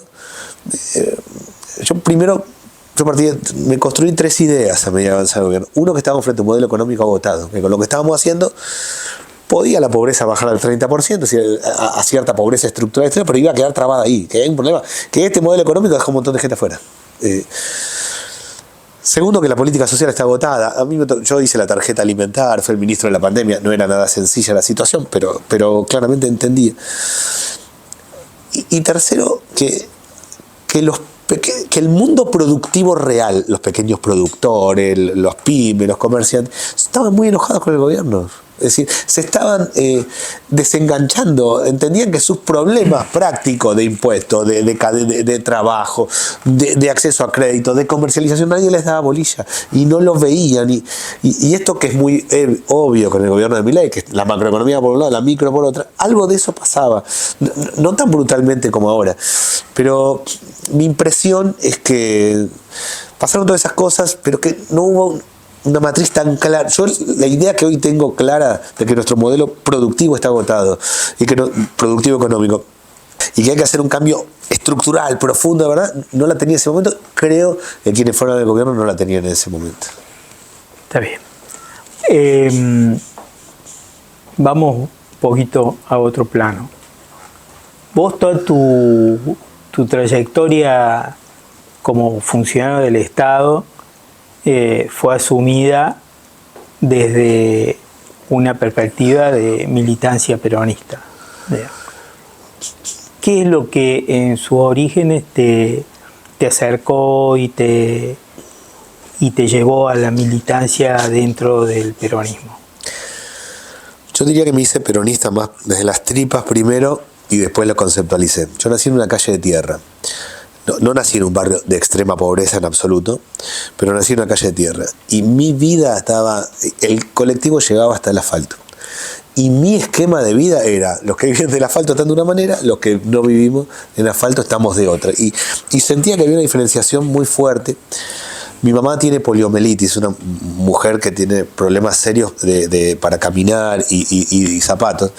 me construí tres ideas a medida que avanzaba el gobierno. Uno, que estábamos frente a un modelo económico agotado, que con lo que estábamos haciendo podía la pobreza bajar al 30%, es decir, a cierta pobreza estructural, pero iba a quedar trabada ahí, que hay un problema, que este modelo económico dejó un montón de gente afuera. Segundo, que la política social está agotada. Yo hice la tarjeta alimentar, fui el ministro de la pandemia, no era nada sencilla la situación, pero claramente entendía. Y tercero, que el mundo productivo real, los pequeños productores, los pymes, los comerciantes, estaban muy enojados con el gobierno. Es decir, se estaban desenganchando, entendían que sus problemas prácticos de impuestos, de trabajo, de acceso a crédito, de comercialización, nadie les daba bolilla y no los veían. Y esto que es muy obvio con el gobierno de Milei, que es la macroeconomía por un lado, la micro por otra, algo de eso pasaba, no tan brutalmente como ahora, pero mi impresión es que pasaron todas esas cosas, pero que no hubo una matriz tan clara. Yo la idea que hoy tengo clara de que nuestro modelo productivo está agotado, y que productivo económico, y que hay que hacer un cambio estructural, profundo, de verdad, no la tenía en ese momento. Creo que quienes fueron del gobierno no la tenían en ese momento. Está bien. Vamos un poquito a otro plano. Vos toda tu trayectoria como funcionario del Estado fue asumida desde una perspectiva de militancia peronista. ¿Qué es lo que en sus orígenes te acercó y te llevó a la militancia dentro del peronismo? Yo diría que me hice peronista más desde las tripas primero y después lo conceptualicé. Yo nací en una calle de tierra. No nací en un barrio de extrema pobreza en absoluto, pero nací en una calle de tierra. Y mi vida el colectivo llegaba hasta el asfalto. Y mi esquema de vida era, los que viven del asfalto están de una manera, los que no vivimos en asfalto estamos de otra. Y sentía que había una diferenciación muy fuerte. Mi mamá tiene poliomielitis, una mujer que tiene problemas serios para caminar y zapatos.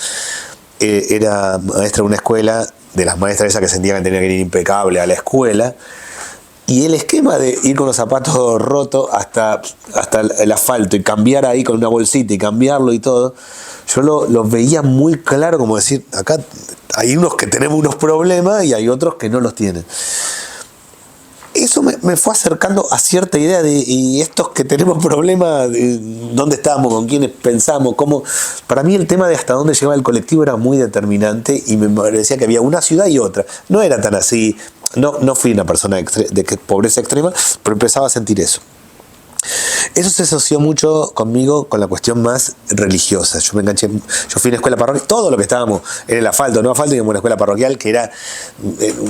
Era maestra de una escuela, de las maestras esas que sentían que tenía que ir impecable a la escuela. Y el esquema de ir con los zapatos rotos hasta el asfalto y cambiar ahí con una bolsita y cambiarlo y todo, yo lo veía muy claro, como decir, acá hay unos que tenemos unos problemas y hay otros que no los tienen. Eso me fue acercando a cierta idea y estos que tenemos problemas, ¿dónde estamos? ¿Con quiénes pensamos? ¿Cómo? Para mí el tema de hasta dónde llegaba el colectivo era muy determinante y me parecía que había una ciudad y otra. No era tan así. No fui una persona de pobreza extrema, pero empezaba a sentir eso. Eso se asoció mucho conmigo con la cuestión más religiosa. Yo fui a una escuela parroquial, todo lo que estábamos en el asfalto, no asfalto, íbamos a una escuela parroquial que era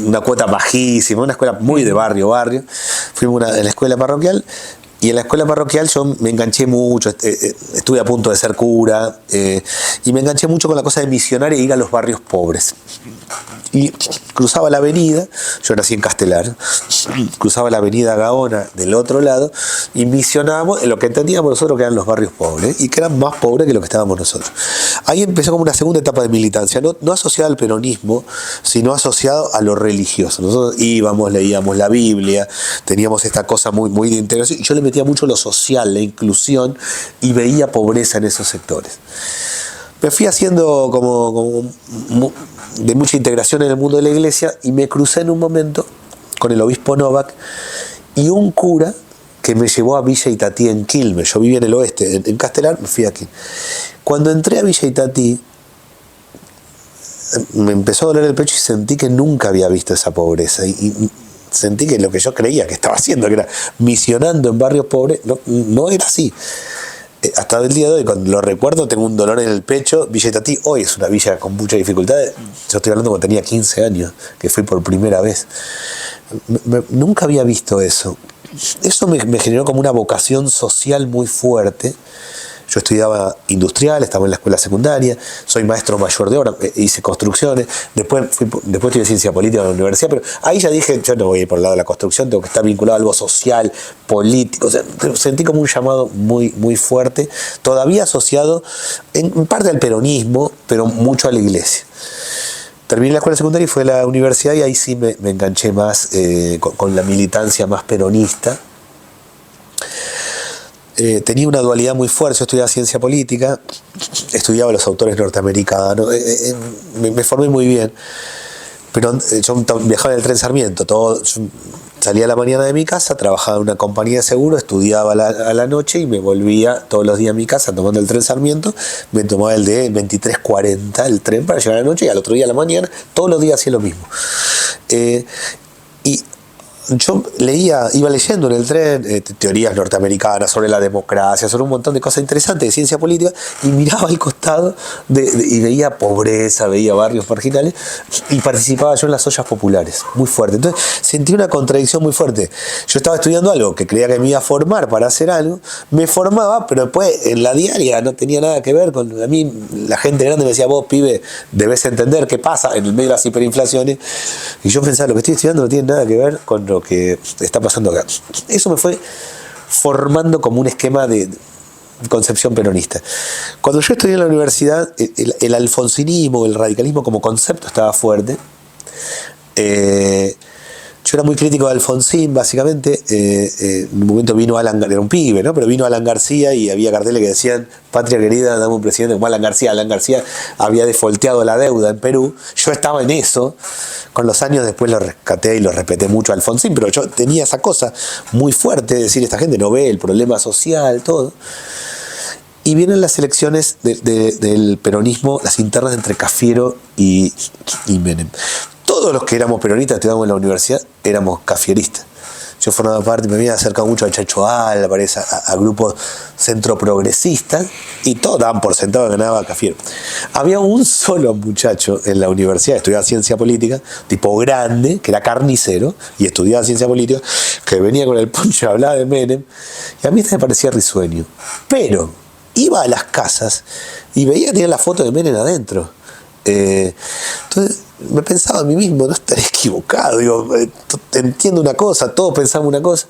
una cuota bajísima, una escuela muy de barrio. Fuimos en la escuela parroquial. Y en la escuela parroquial yo me enganché mucho, estuve a punto de ser cura, y me enganché mucho con la cosa de misionar e ir a los barrios pobres. Y cruzaba la avenida, yo nací en Castelar, cruzaba la avenida Gaona del otro lado y misionábamos en lo que entendíamos nosotros que eran los barrios pobres y que eran más pobres que lo que estábamos nosotros. Ahí empezó como una segunda etapa de militancia, no asociada al peronismo, sino asociado a lo religioso. Nosotros íbamos, leíamos la Biblia, teníamos esta cosa muy de integración y yo le metía mucho lo social, la inclusión y veía pobreza en esos sectores. Me fui haciendo como de mucha integración en el mundo de la iglesia y me crucé en un momento con el obispo Novak y un cura que me llevó a Villa Itatí en Quilmes. Yo vivía en el oeste, en Castelar, me fui aquí. Cuando entré a Villa Itatí, me empezó a doler el pecho y sentí que nunca había visto esa pobreza. Y sentí que lo que yo creía que estaba haciendo, que era misionando en barrios pobres, no era así. Hasta el día de hoy, cuando lo recuerdo, tengo un dolor en el pecho. Villa Itatí hoy es una villa con muchas dificultades. Yo estoy hablando cuando tenía 15 años, que fui por primera vez. Nunca había visto eso. Eso me generó como una vocación social muy fuerte. Yo estudiaba industrial, estaba en la escuela secundaria, soy maestro mayor de obra, hice construcciones, después estudié ciencia política en la universidad, pero ahí ya dije, yo no voy a ir por el lado de la construcción, tengo que estar vinculado a algo social, político. O sea, sentí como un llamado muy fuerte, todavía asociado en parte al peronismo, pero mucho a la iglesia. Terminé la escuela secundaria y fui a la universidad y ahí sí me enganché más con la militancia más peronista. Tenía una dualidad muy fuerte. Yo estudiaba ciencia política, estudiaba los autores norteamericanos, me formé muy bien, pero yo viajaba en el tren Sarmiento, yo salía a la mañana de mi casa, trabajaba en una compañía de seguro, estudiaba a la noche y me volvía todos los días a mi casa tomando el tren Sarmiento. Me tomaba el de 23:40 el tren para llegar a la noche y al otro día a la mañana, todos los días hacía lo mismo. Y yo iba leyendo en el tren teorías norteamericanas sobre la democracia, sobre un montón de cosas interesantes de ciencia política, y miraba al costado y veía pobreza, veía barrios marginales, y participaba yo en las ollas populares, muy fuerte. Entonces sentí una contradicción muy fuerte. Yo estaba estudiando algo que creía que me iba a formar para hacer algo, me formaba, pero después en la diaria no tenía nada que ver con... A mí la gente grande me decía, vos pibe, debes entender qué pasa en el medio de las hiperinflaciones, y yo pensaba, lo que estoy estudiando no tiene nada que ver con lo que está pasando acá. Eso me fue formando como un esquema de concepción peronista. Cuando yo estudié en la universidad, el alfonsinismo, el radicalismo como concepto estaba fuerte. Yo era muy crítico de Alfonsín, básicamente. En un momento vino Alan, era un pibe, ¿no? Pero vino Alan García y había carteles que decían: patria querida, dame un presidente como Alan García. Alan García había defolteado la deuda en Perú. Yo estaba en eso. Con los años después lo rescaté y lo respeté mucho a Alfonsín, pero yo tenía esa cosa muy fuerte de decir: esta gente no ve el problema social, todo. Y vienen las elecciones del peronismo, las internas entre Cafiero y Menem. Todos los que éramos peronistas, estudiábamos en la universidad, éramos cafieristas. Yo formaba parte, me había acercado mucho a Chacho Álvarez, a grupos centroprogresistas, y todos daban por sentado que ganaba Cafiero. Había un solo muchacho en la universidad, estudiaba ciencia política, tipo grande, que era carnicero, y estudiaba ciencia política, que venía con el poncho y hablaba de Menem, y a mí me parecía risueño. Pero iba a las casas y veía que tenía la foto de Menem adentro. Entonces me pensaba a mí mismo: no estaré equivocado, digo, entiendo una cosa, todos pensamos una cosa.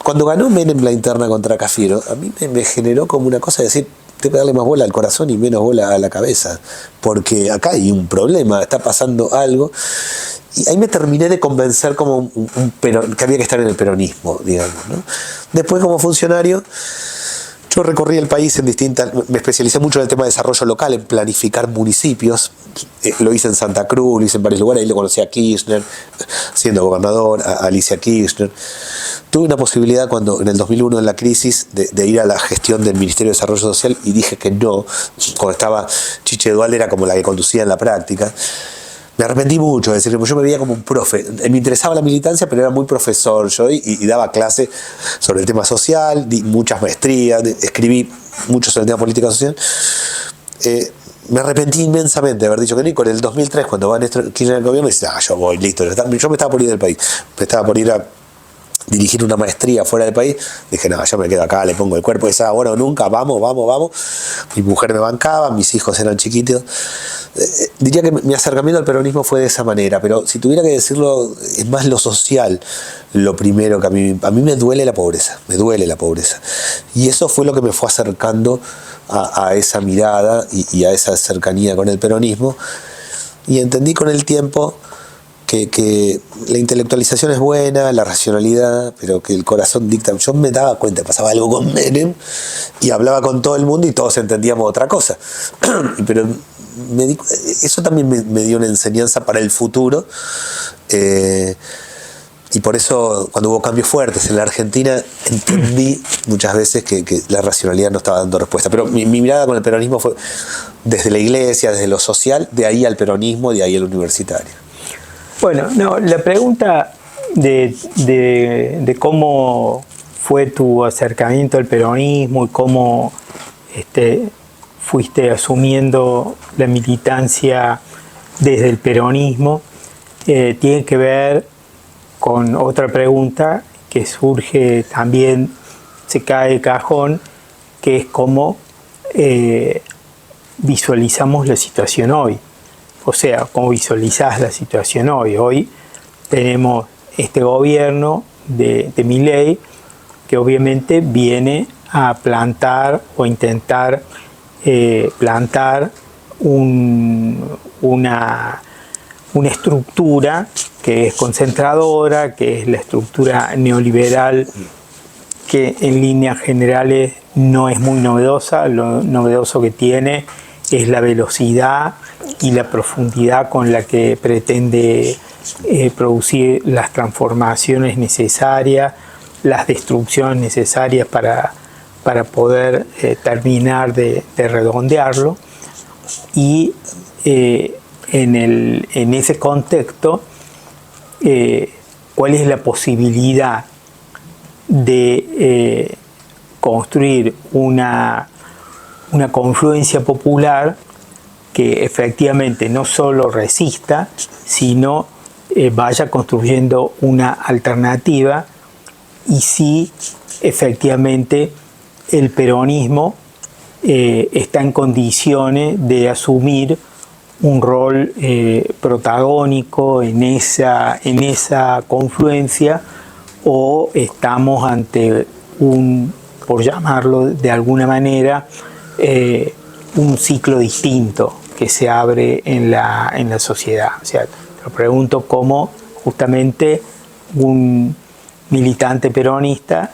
Cuando ganó Menem la interna contra Cafiero, a mí me generó como una cosa de decir: tengo que darle más bola al corazón y menos bola a la cabeza, porque acá hay un problema, está pasando algo. Y ahí me terminé de convencer como que había que estar en el peronismo, digamos, ¿no? Después, como funcionario, yo recorrí el país en distintas, me especialicé mucho en el tema de desarrollo local, en planificar municipios. Lo hice en Santa Cruz, lo hice en varios lugares, ahí lo conocí a Kirchner, siendo gobernador, a Alicia Kirchner. Tuve una posibilidad cuando en el 2001, en la crisis, de ir a la gestión del Ministerio de Desarrollo Social, y dije que no. Cuando estaba Chiche Dualde, era como la que conducía en la práctica. Me arrepentí mucho, es decir, yo me veía como un profe. Me interesaba la militancia, pero era muy profesor yo, y daba clase sobre el tema social, di muchas maestrías, escribí mucho sobre el tema política social. Me arrepentí inmensamente de haber dicho que no. Y con el 2003, cuando va Néstor Kirchner al gobierno, dice: yo voy, listo. Yo me estaba por ir del país, me estaba por ir a dirigir una maestría fuera del país. Dije: no, yo me quedo acá, le pongo el cuerpo, esa ahora o nunca, vamos. Mi mujer me bancaba, mis hijos eran chiquitos. Diría que mi acercamiento al peronismo fue de esa manera, pero si tuviera que decirlo, es más lo social lo primero que a mí me duele la pobreza, y eso fue lo que me fue acercando a esa mirada y a esa cercanía con el peronismo. Y entendí con el tiempo que la intelectualización es buena, la racionalidad, pero que el corazón dicta. Yo me daba cuenta, pasaba algo con Menem y hablaba con todo el mundo y todos entendíamos otra cosa. Pero eso también me dio una enseñanza para el futuro. Y por eso, cuando hubo cambios fuertes en la Argentina, entendí muchas veces que la racionalidad no estaba dando respuesta. Pero mi mirada con el peronismo fue desde la iglesia, desde lo social, de ahí al peronismo, de ahí al universitario. Bueno, no, la pregunta de cómo fue tu acercamiento al peronismo y cómo fuiste asumiendo la militancia desde el peronismo, tiene que ver con otra pregunta que surge también, se cae de cajón, que es cómo visualizamos la situación hoy. O sea, cómo visualizás la situación hoy. Hoy tenemos este gobierno de Milei, que obviamente viene a plantar o intentar plantar una estructura que es concentradora, que es la estructura neoliberal, que en líneas generales no es muy novedosa. Lo novedoso que tiene es la velocidad y la profundidad con la que pretende producir las transformaciones necesarias, las destrucciones necesarias para poder terminar de redondearlo. Y en ese contexto, ¿cuál es la posibilidad de construir una confluencia popular que efectivamente no solo resista, sino vaya construyendo una alternativa? Y si efectivamente el peronismo está en condiciones de asumir un rol protagónico en esa confluencia, o estamos ante por llamarlo de alguna manera, un ciclo distinto que se abre en la sociedad. O sea, te lo pregunto cómo justamente un militante peronista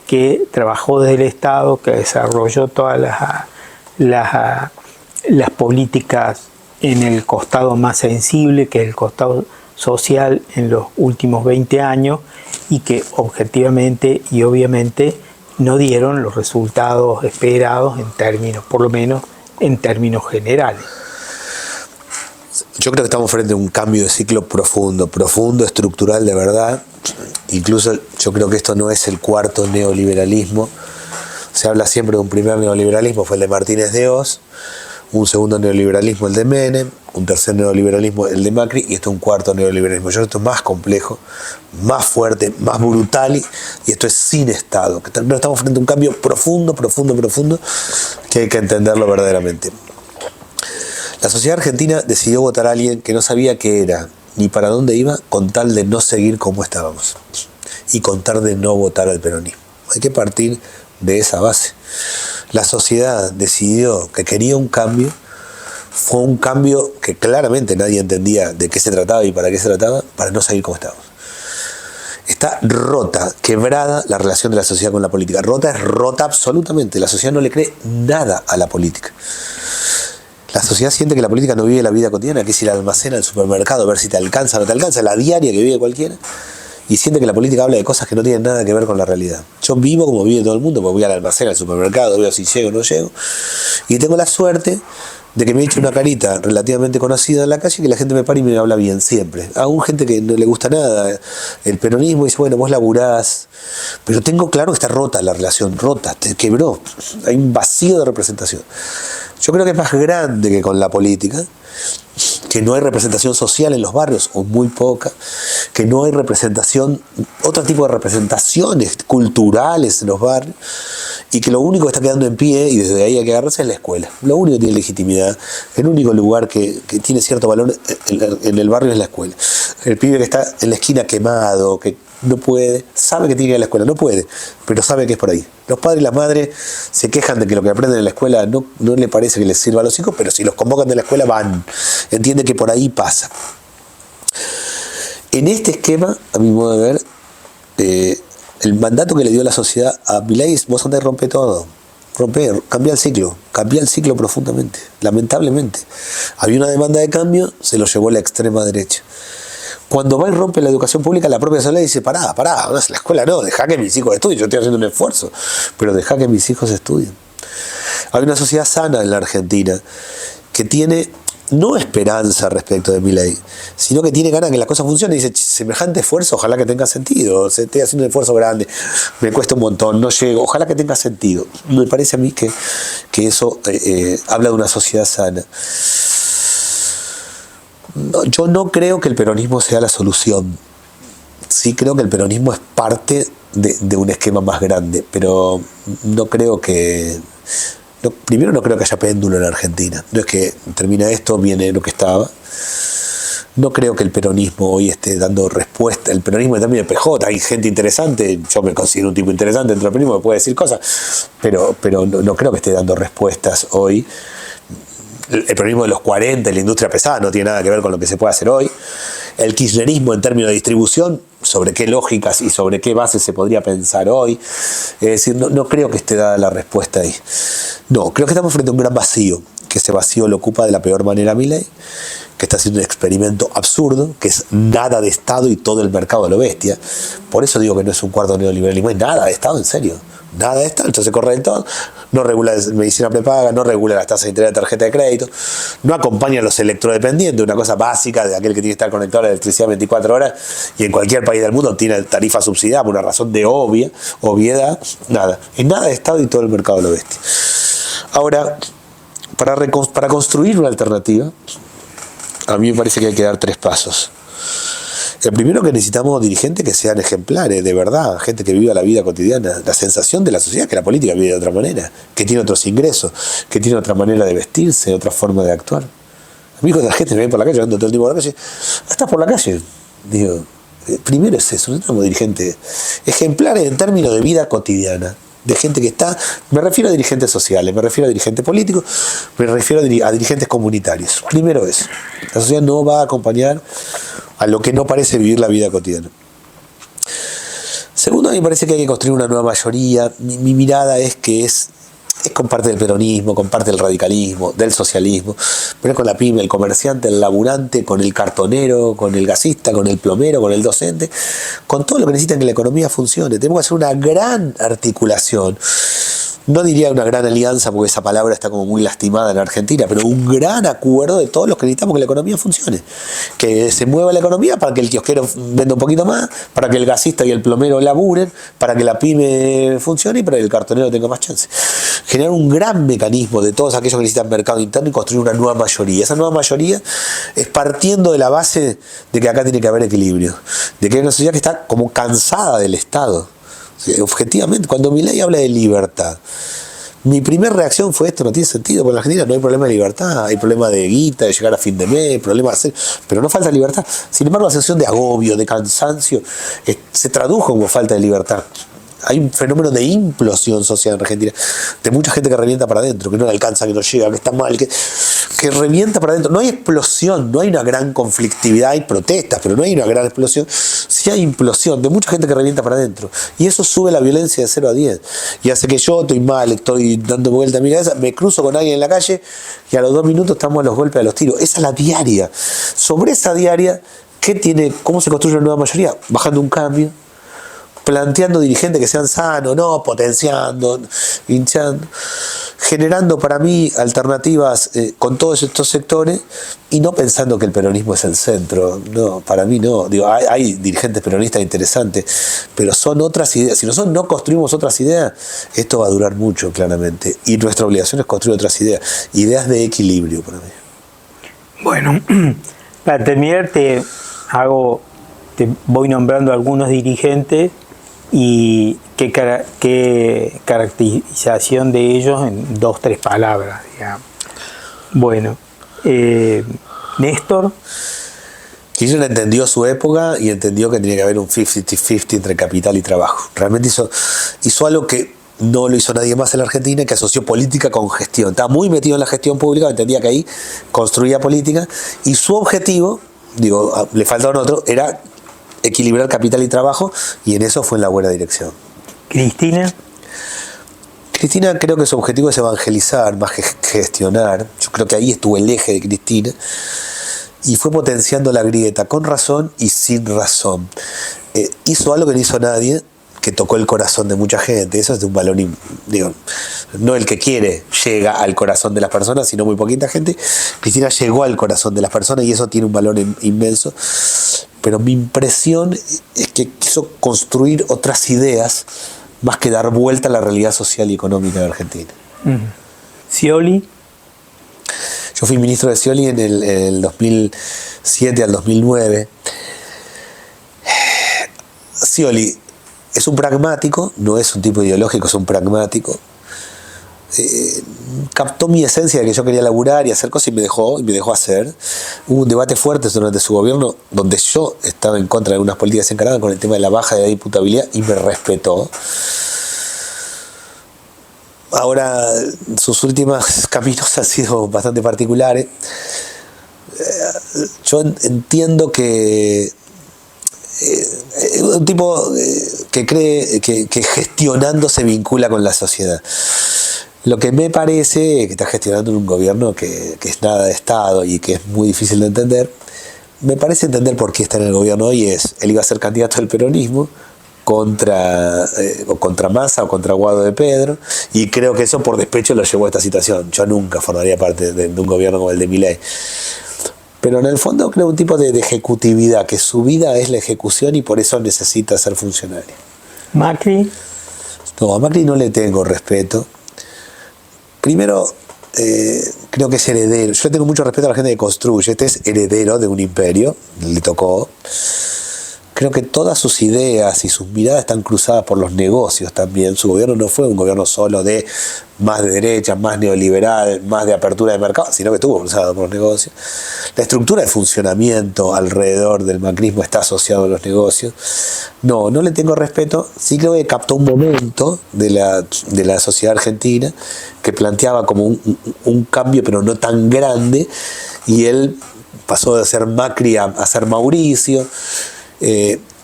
que trabajó desde el Estado, que desarrolló todas las políticas en el costado más sensible, que es el costado social, en los últimos 20 años, y que objetivamente y obviamente no dieron los resultados esperados en términos, por lo menos en términos generales. Yo creo que estamos frente a un cambio de ciclo profundo, estructural de verdad. Incluso yo creo que esto no es el cuarto neoliberalismo. Se habla siempre de un primer neoliberalismo, fue el de Martínez de Oz, un segundo neoliberalismo, el de Menem, un tercer neoliberalismo, el de Macri, y esto es un cuarto neoliberalismo. Yo creo que esto es más complejo, más fuerte, más brutal, y esto es sin Estado. Estamos frente a un cambio profundo, que hay que entenderlo verdaderamente. La sociedad argentina decidió votar a alguien que no sabía qué era, ni para dónde iba, con tal de no seguir como estábamos, y con tal de no votar al peronismo. Hay que partir de esa base. La sociedad decidió que quería un cambio, fue un cambio que claramente nadie entendía de qué se trataba y para qué se trataba, para no seguir como estábamos. Está rota, quebrada la relación de la sociedad con la política. Rota es rota absolutamente. La sociedad no le cree nada a la política. La sociedad siente que la política no vive la vida cotidiana, que es ir al almacén, al supermercado, a ver si te alcanza o no te alcanza, la diaria que vive cualquiera. Y siente que la política habla de cosas que no tienen nada que ver con la realidad. Yo vivo como vive todo el mundo, porque voy al almacén, al supermercado, veo si llego o no llego. Y tengo la suerte de que me he hecho una carita relativamente conocida en la calle, que la gente me para y me habla bien siempre. Aún gente que no le gusta nada el peronismo, y dice, bueno, vos laburás. Pero tengo claro que está rota la relación, rota, te quebró. Hay un vacío de representación. Yo creo que es más grande que con la política, que no hay representación social en los barrios, o muy poca, que no hay representación, otro tipo de representaciones culturales en los barrios, y que lo único que está quedando en pie, y desde ahí hay que agarrarse, es la escuela. Lo único que tiene legitimidad, el único lugar que tiene cierto valor en el barrio es la escuela. El pibe que está en la esquina quemado, que no puede, sabe que tiene que ir a la escuela, no puede, pero sabe que es por ahí. Los padres y las madres se quejan de que lo que aprenden en la escuela no le parece que les sirva a los hijos, pero si los convocan de la escuela van, entiende que por ahí pasa. En este esquema, a mi modo de ver, el mandato que le dio la sociedad a Milei es: vos andás, rompe todo, cambia el ciclo profundamente, lamentablemente. Había una demanda de cambio, se lo llevó la extrema derecha. Cuando va y rompe la educación pública, la propia sociedad dice, pará, la escuela no, dejá que mis hijos estudien, yo estoy haciendo un esfuerzo, pero dejá que mis hijos estudien. Hay una sociedad sana en la Argentina que tiene no esperanza respecto de Milei, sino que tiene ganas de que las cosas funcionen y dice, semejante esfuerzo, ojalá que tenga sentido, estoy haciendo un esfuerzo grande, me cuesta un montón, no llego, ojalá que tenga sentido. Me parece a mí que eso habla de una sociedad sana. No, yo no creo que el peronismo sea la solución. Sí creo que el peronismo es parte de un esquema más grande, pero no creo que... primero, no creo que haya péndulo en Argentina. No es que termina esto, viene lo que estaba. No creo que el peronismo hoy esté dando respuesta. El peronismo en términos de PJ, hay gente interesante, yo me considero un tipo interesante dentro del peronismo, me puede decir cosas, pero no creo que esté dando respuestas hoy. El peronismo de los 40, la industria pesada, no tiene nada que ver con lo que se puede hacer hoy. El kirchnerismo en términos de distribución, sobre qué lógicas y sobre qué bases se podría pensar hoy. Es decir, no creo que esté dada la respuesta ahí. No, creo que estamos frente a un gran vacío, que ese vacío lo ocupa de la peor manera Milei, que está haciendo un experimento absurdo, que es nada de Estado y todo el mercado a lo bestia. Por eso digo que no es un cuarto neoliberalismo, es nada de Estado, en serio. Nada de Estado, entonces corre del todo, no regula medicina prepaga, no regula las tasas de interés de tarjeta de crédito, no acompaña a los electrodependientes, una cosa básica de aquel que tiene que estar conectado a la electricidad 24 horas y en cualquier país del mundo tiene tarifa subsidiada por una razón de obviedad, nada. Es nada de Estado y todo el mercado a lo bestia. Ahora, para construir una alternativa, a mí me parece que hay que dar 3 pasos. El primero, que necesitamos dirigentes que sean ejemplares, de verdad, gente que viva la vida cotidiana, la sensación de la sociedad que la política vive de otra manera, que tiene otros ingresos, que tiene otra manera de vestirse, otra forma de actuar. A mí cuando la gente me ve por la calle, ando todo el tiempo por la calle, estás por la calle, digo, primero es eso, necesitamos dirigentes ejemplares en términos de vida cotidiana, de gente que está, me refiero a dirigentes sociales, me refiero a dirigentes políticos, me refiero a dirigentes comunitarios. Primero eso, la sociedad no va a acompañar a lo que no parece vivir la vida cotidiana. Segundo, a mí me parece que hay que construir una nueva mayoría. Mi mirada es que es con parte del peronismo, con parte del radicalismo, del socialismo, pero es con la pyme, el comerciante, el laburante, con el cartonero, con el gasista, con el plomero, con el docente, con todo lo que necesitan que la economía funcione. Tenemos que hacer una gran articulación. No diría una gran alianza porque esa palabra está como muy lastimada en Argentina, pero un gran acuerdo de todos los que necesitamos que la economía funcione. Que se mueva la economía para que el kiosquero venda un poquito más, para que el gasista y el plomero laburen, para que la pyme funcione y para que el cartonero tenga más chance. Generar un gran mecanismo de todos aquellos que necesitan mercado interno y construir una nueva mayoría. Esa nueva mayoría es partiendo de la base de que acá tiene que haber equilibrio, de que hay una sociedad que está como cansada del Estado. Objetivamente, cuando Milei habla de libertad, mi primera reacción fue: esto no tiene sentido, porque en la Argentina no hay problema de libertad, hay problema de guita, de llegar a fin de mes, problema de hacer, pero no falta libertad. Sin embargo, la sensación de agobio, de cansancio, se tradujo como falta de libertad. Hay un fenómeno de implosión social en Argentina, de mucha gente que revienta para adentro, que no le alcanza, que no llega, que está mal, que revienta para adentro. No hay explosión, no hay una gran conflictividad, hay protestas, pero no hay una gran explosión. Sí hay implosión de mucha gente que revienta para adentro. Y eso sube la violencia de 0 a 10. Y hace que yo estoy mal, estoy dando vuelta a mi cabeza, me cruzo con alguien en la calle y a los 2 minutos estamos a los golpes, a los tiros. Esa es la diaria. Sobre esa diaria, ¿cómo se construye una nueva mayoría? Bajando un cambio, planteando dirigentes que sean sanos, no potenciando, hinchando, generando para mí alternativas con todos estos sectores y no pensando que el peronismo es el centro. No, para mí no. Digo, hay dirigentes peronistas interesantes, pero son otras ideas. Si nosotros no construimos otras ideas, esto va a durar mucho, claramente. Y nuestra obligación es construir otras ideas de equilibrio para mí. Bueno, para terminar te voy nombrando algunos dirigentes y qué caracterización de ellos en 2 o 3 palabras, digamos. Bueno, Néstor. Kirchner entendió su época y entendió que tenía que haber un 50-50 entre capital y trabajo. Realmente hizo algo que no lo hizo nadie más en la Argentina, que asoció política con gestión. Estaba muy metido en la gestión pública, entendía que ahí construía política, y su objetivo, le faltaron otros, era equilibrar capital y trabajo, y en eso fue en la buena dirección. Cristina. Cristina, creo que su objetivo es evangelizar más que gestionar. Yo creo que ahí estuvo el eje de Cristina, y fue potenciando la grieta con razón y sin razón. Hizo algo que no hizo nadie, que tocó el corazón de mucha gente. Eso es de un valor, no el que quiere llega al corazón de las personas, sino muy poquita gente. Cristina llegó al corazón de las personas y eso tiene un valor inmenso. Pero mi impresión es que quiso construir otras ideas más que dar vuelta a la realidad social y económica de Argentina. Scioli. Yo fui ministro de Scioli en el 2007 al 2009. Scioli es un pragmático, no es un tipo ideológico, es un pragmático. Captó mi esencia de que yo quería laburar y hacer cosas y me dejó hacer. Hubo un debate fuerte durante su gobierno donde yo estaba en contra de algunas políticas encaradas con el tema de la baja de diputabilidad y me respetó. Ahora sus últimos caminos han sido bastante particulares. Yo entiendo que un tipo que cree que gestionando se vincula con la sociedad. Lo que me parece es que está gestionando en un gobierno que es nada de Estado y que es muy difícil de entender. Me parece entender por qué está en el gobierno hoy. Él iba a ser candidato del peronismo contra Massa o contra Guado de Pedro, y creo que eso por despecho lo llevó a esta situación. Yo nunca formaría parte de un gobierno como el de Milei. Pero en el fondo creo un tipo de ejecutividad, que su vida es la ejecución y por eso necesita ser funcionario. Macri. No, a Macri no le tengo respeto. Primero, creo que es heredero. Yo le tengo mucho respeto a la gente que construye. Este es heredero de un imperio, le tocó. Creo que todas sus ideas y sus miradas están cruzadas por los negocios también. Su gobierno no fue un gobierno solo de más de derecha, más neoliberal, más de apertura de mercado, sino que estuvo cruzado por los negocios. La estructura de funcionamiento alrededor del macrismo está asociado a los negocios. No le tengo respeto. Sí creo que captó un momento de la sociedad argentina que planteaba como un cambio, pero no tan grande, y él pasó de ser Macri a ser Mauricio.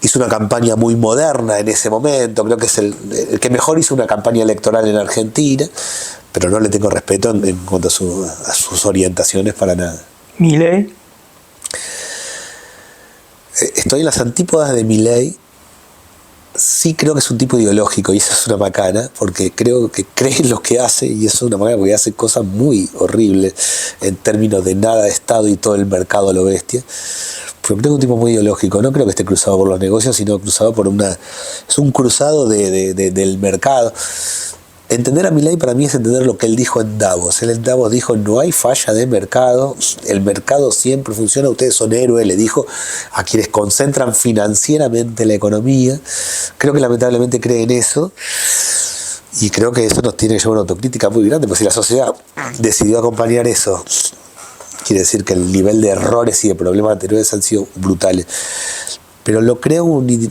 hizo una campaña muy moderna en ese momento, creo que es el que mejor hizo una campaña electoral en Argentina, pero no le tengo respeto en cuanto a sus orientaciones para nada. ¿Milei? Estoy en las antípodas de Milei. Sí creo que es un tipo ideológico y eso es una macana, porque creo que cree en lo que hace y eso es una macana porque hace cosas muy horribles en términos de nada de Estado y todo el mercado a lo bestia. Pero creo que es un tipo muy ideológico, no creo que esté cruzado por los negocios, sino cruzado por es un cruzado del mercado. Entender a Milei para mí es entender lo que él dijo en Davos. Él en Davos dijo, no hay falla de mercado, el mercado siempre funciona, ustedes son héroes, le dijo a quienes concentran financieramente la economía. Creo que lamentablemente cree en eso y creo que eso nos tiene que llevar una autocrítica muy grande, porque si la sociedad decidió acompañar eso, quiere decir que el nivel de errores y de problemas anteriores han sido brutales. Pero creo que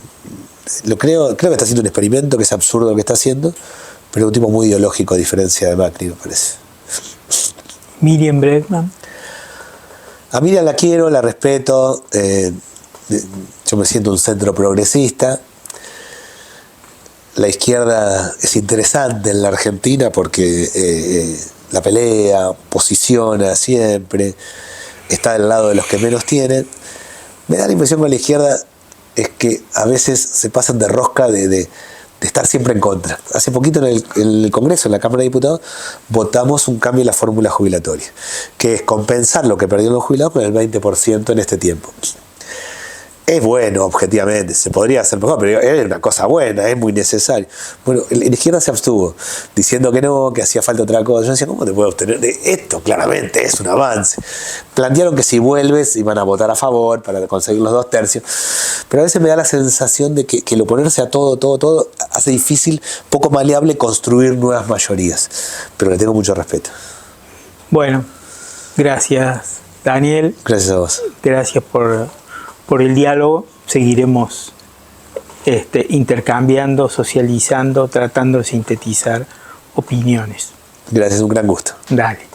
está haciendo un experimento, que es absurdo lo que está haciendo, pero es un tipo muy ideológico a diferencia de Macri, me parece. Miriam Bregman. A Miriam la quiero, la respeto, yo me siento un centro progresista. La izquierda es interesante en la Argentina porque la pelea, posiciona siempre, está del lado de los que menos tienen. Me da la impresión con la izquierda es que a veces se pasan de rosca de estar siempre en contra. Hace poquito en el Congreso, en la Cámara de Diputados, votamos un cambio en la fórmula jubilatoria, que es compensar lo que perdieron los jubilados con el 20% en este tiempo. Es bueno, objetivamente, se podría hacer mejor, pero es una cosa buena, es muy necesario. Bueno, la izquierda se abstuvo, diciendo que no, que hacía falta otra cosa. Yo decía, ¿cómo te puedo obtener de esto? Claramente es un avance. Plantearon que si vuelves iban a votar a favor para conseguir los 2/3, pero a veces me da la sensación de que el oponerse a todo, hace difícil, poco maleable, construir nuevas mayorías. Pero le tengo mucho respeto. Bueno, gracias, Daniel. Gracias a vos. Gracias por el diálogo. Seguiremos intercambiando, socializando, tratando de sintetizar opiniones. Gracias, un gran gusto. Dale.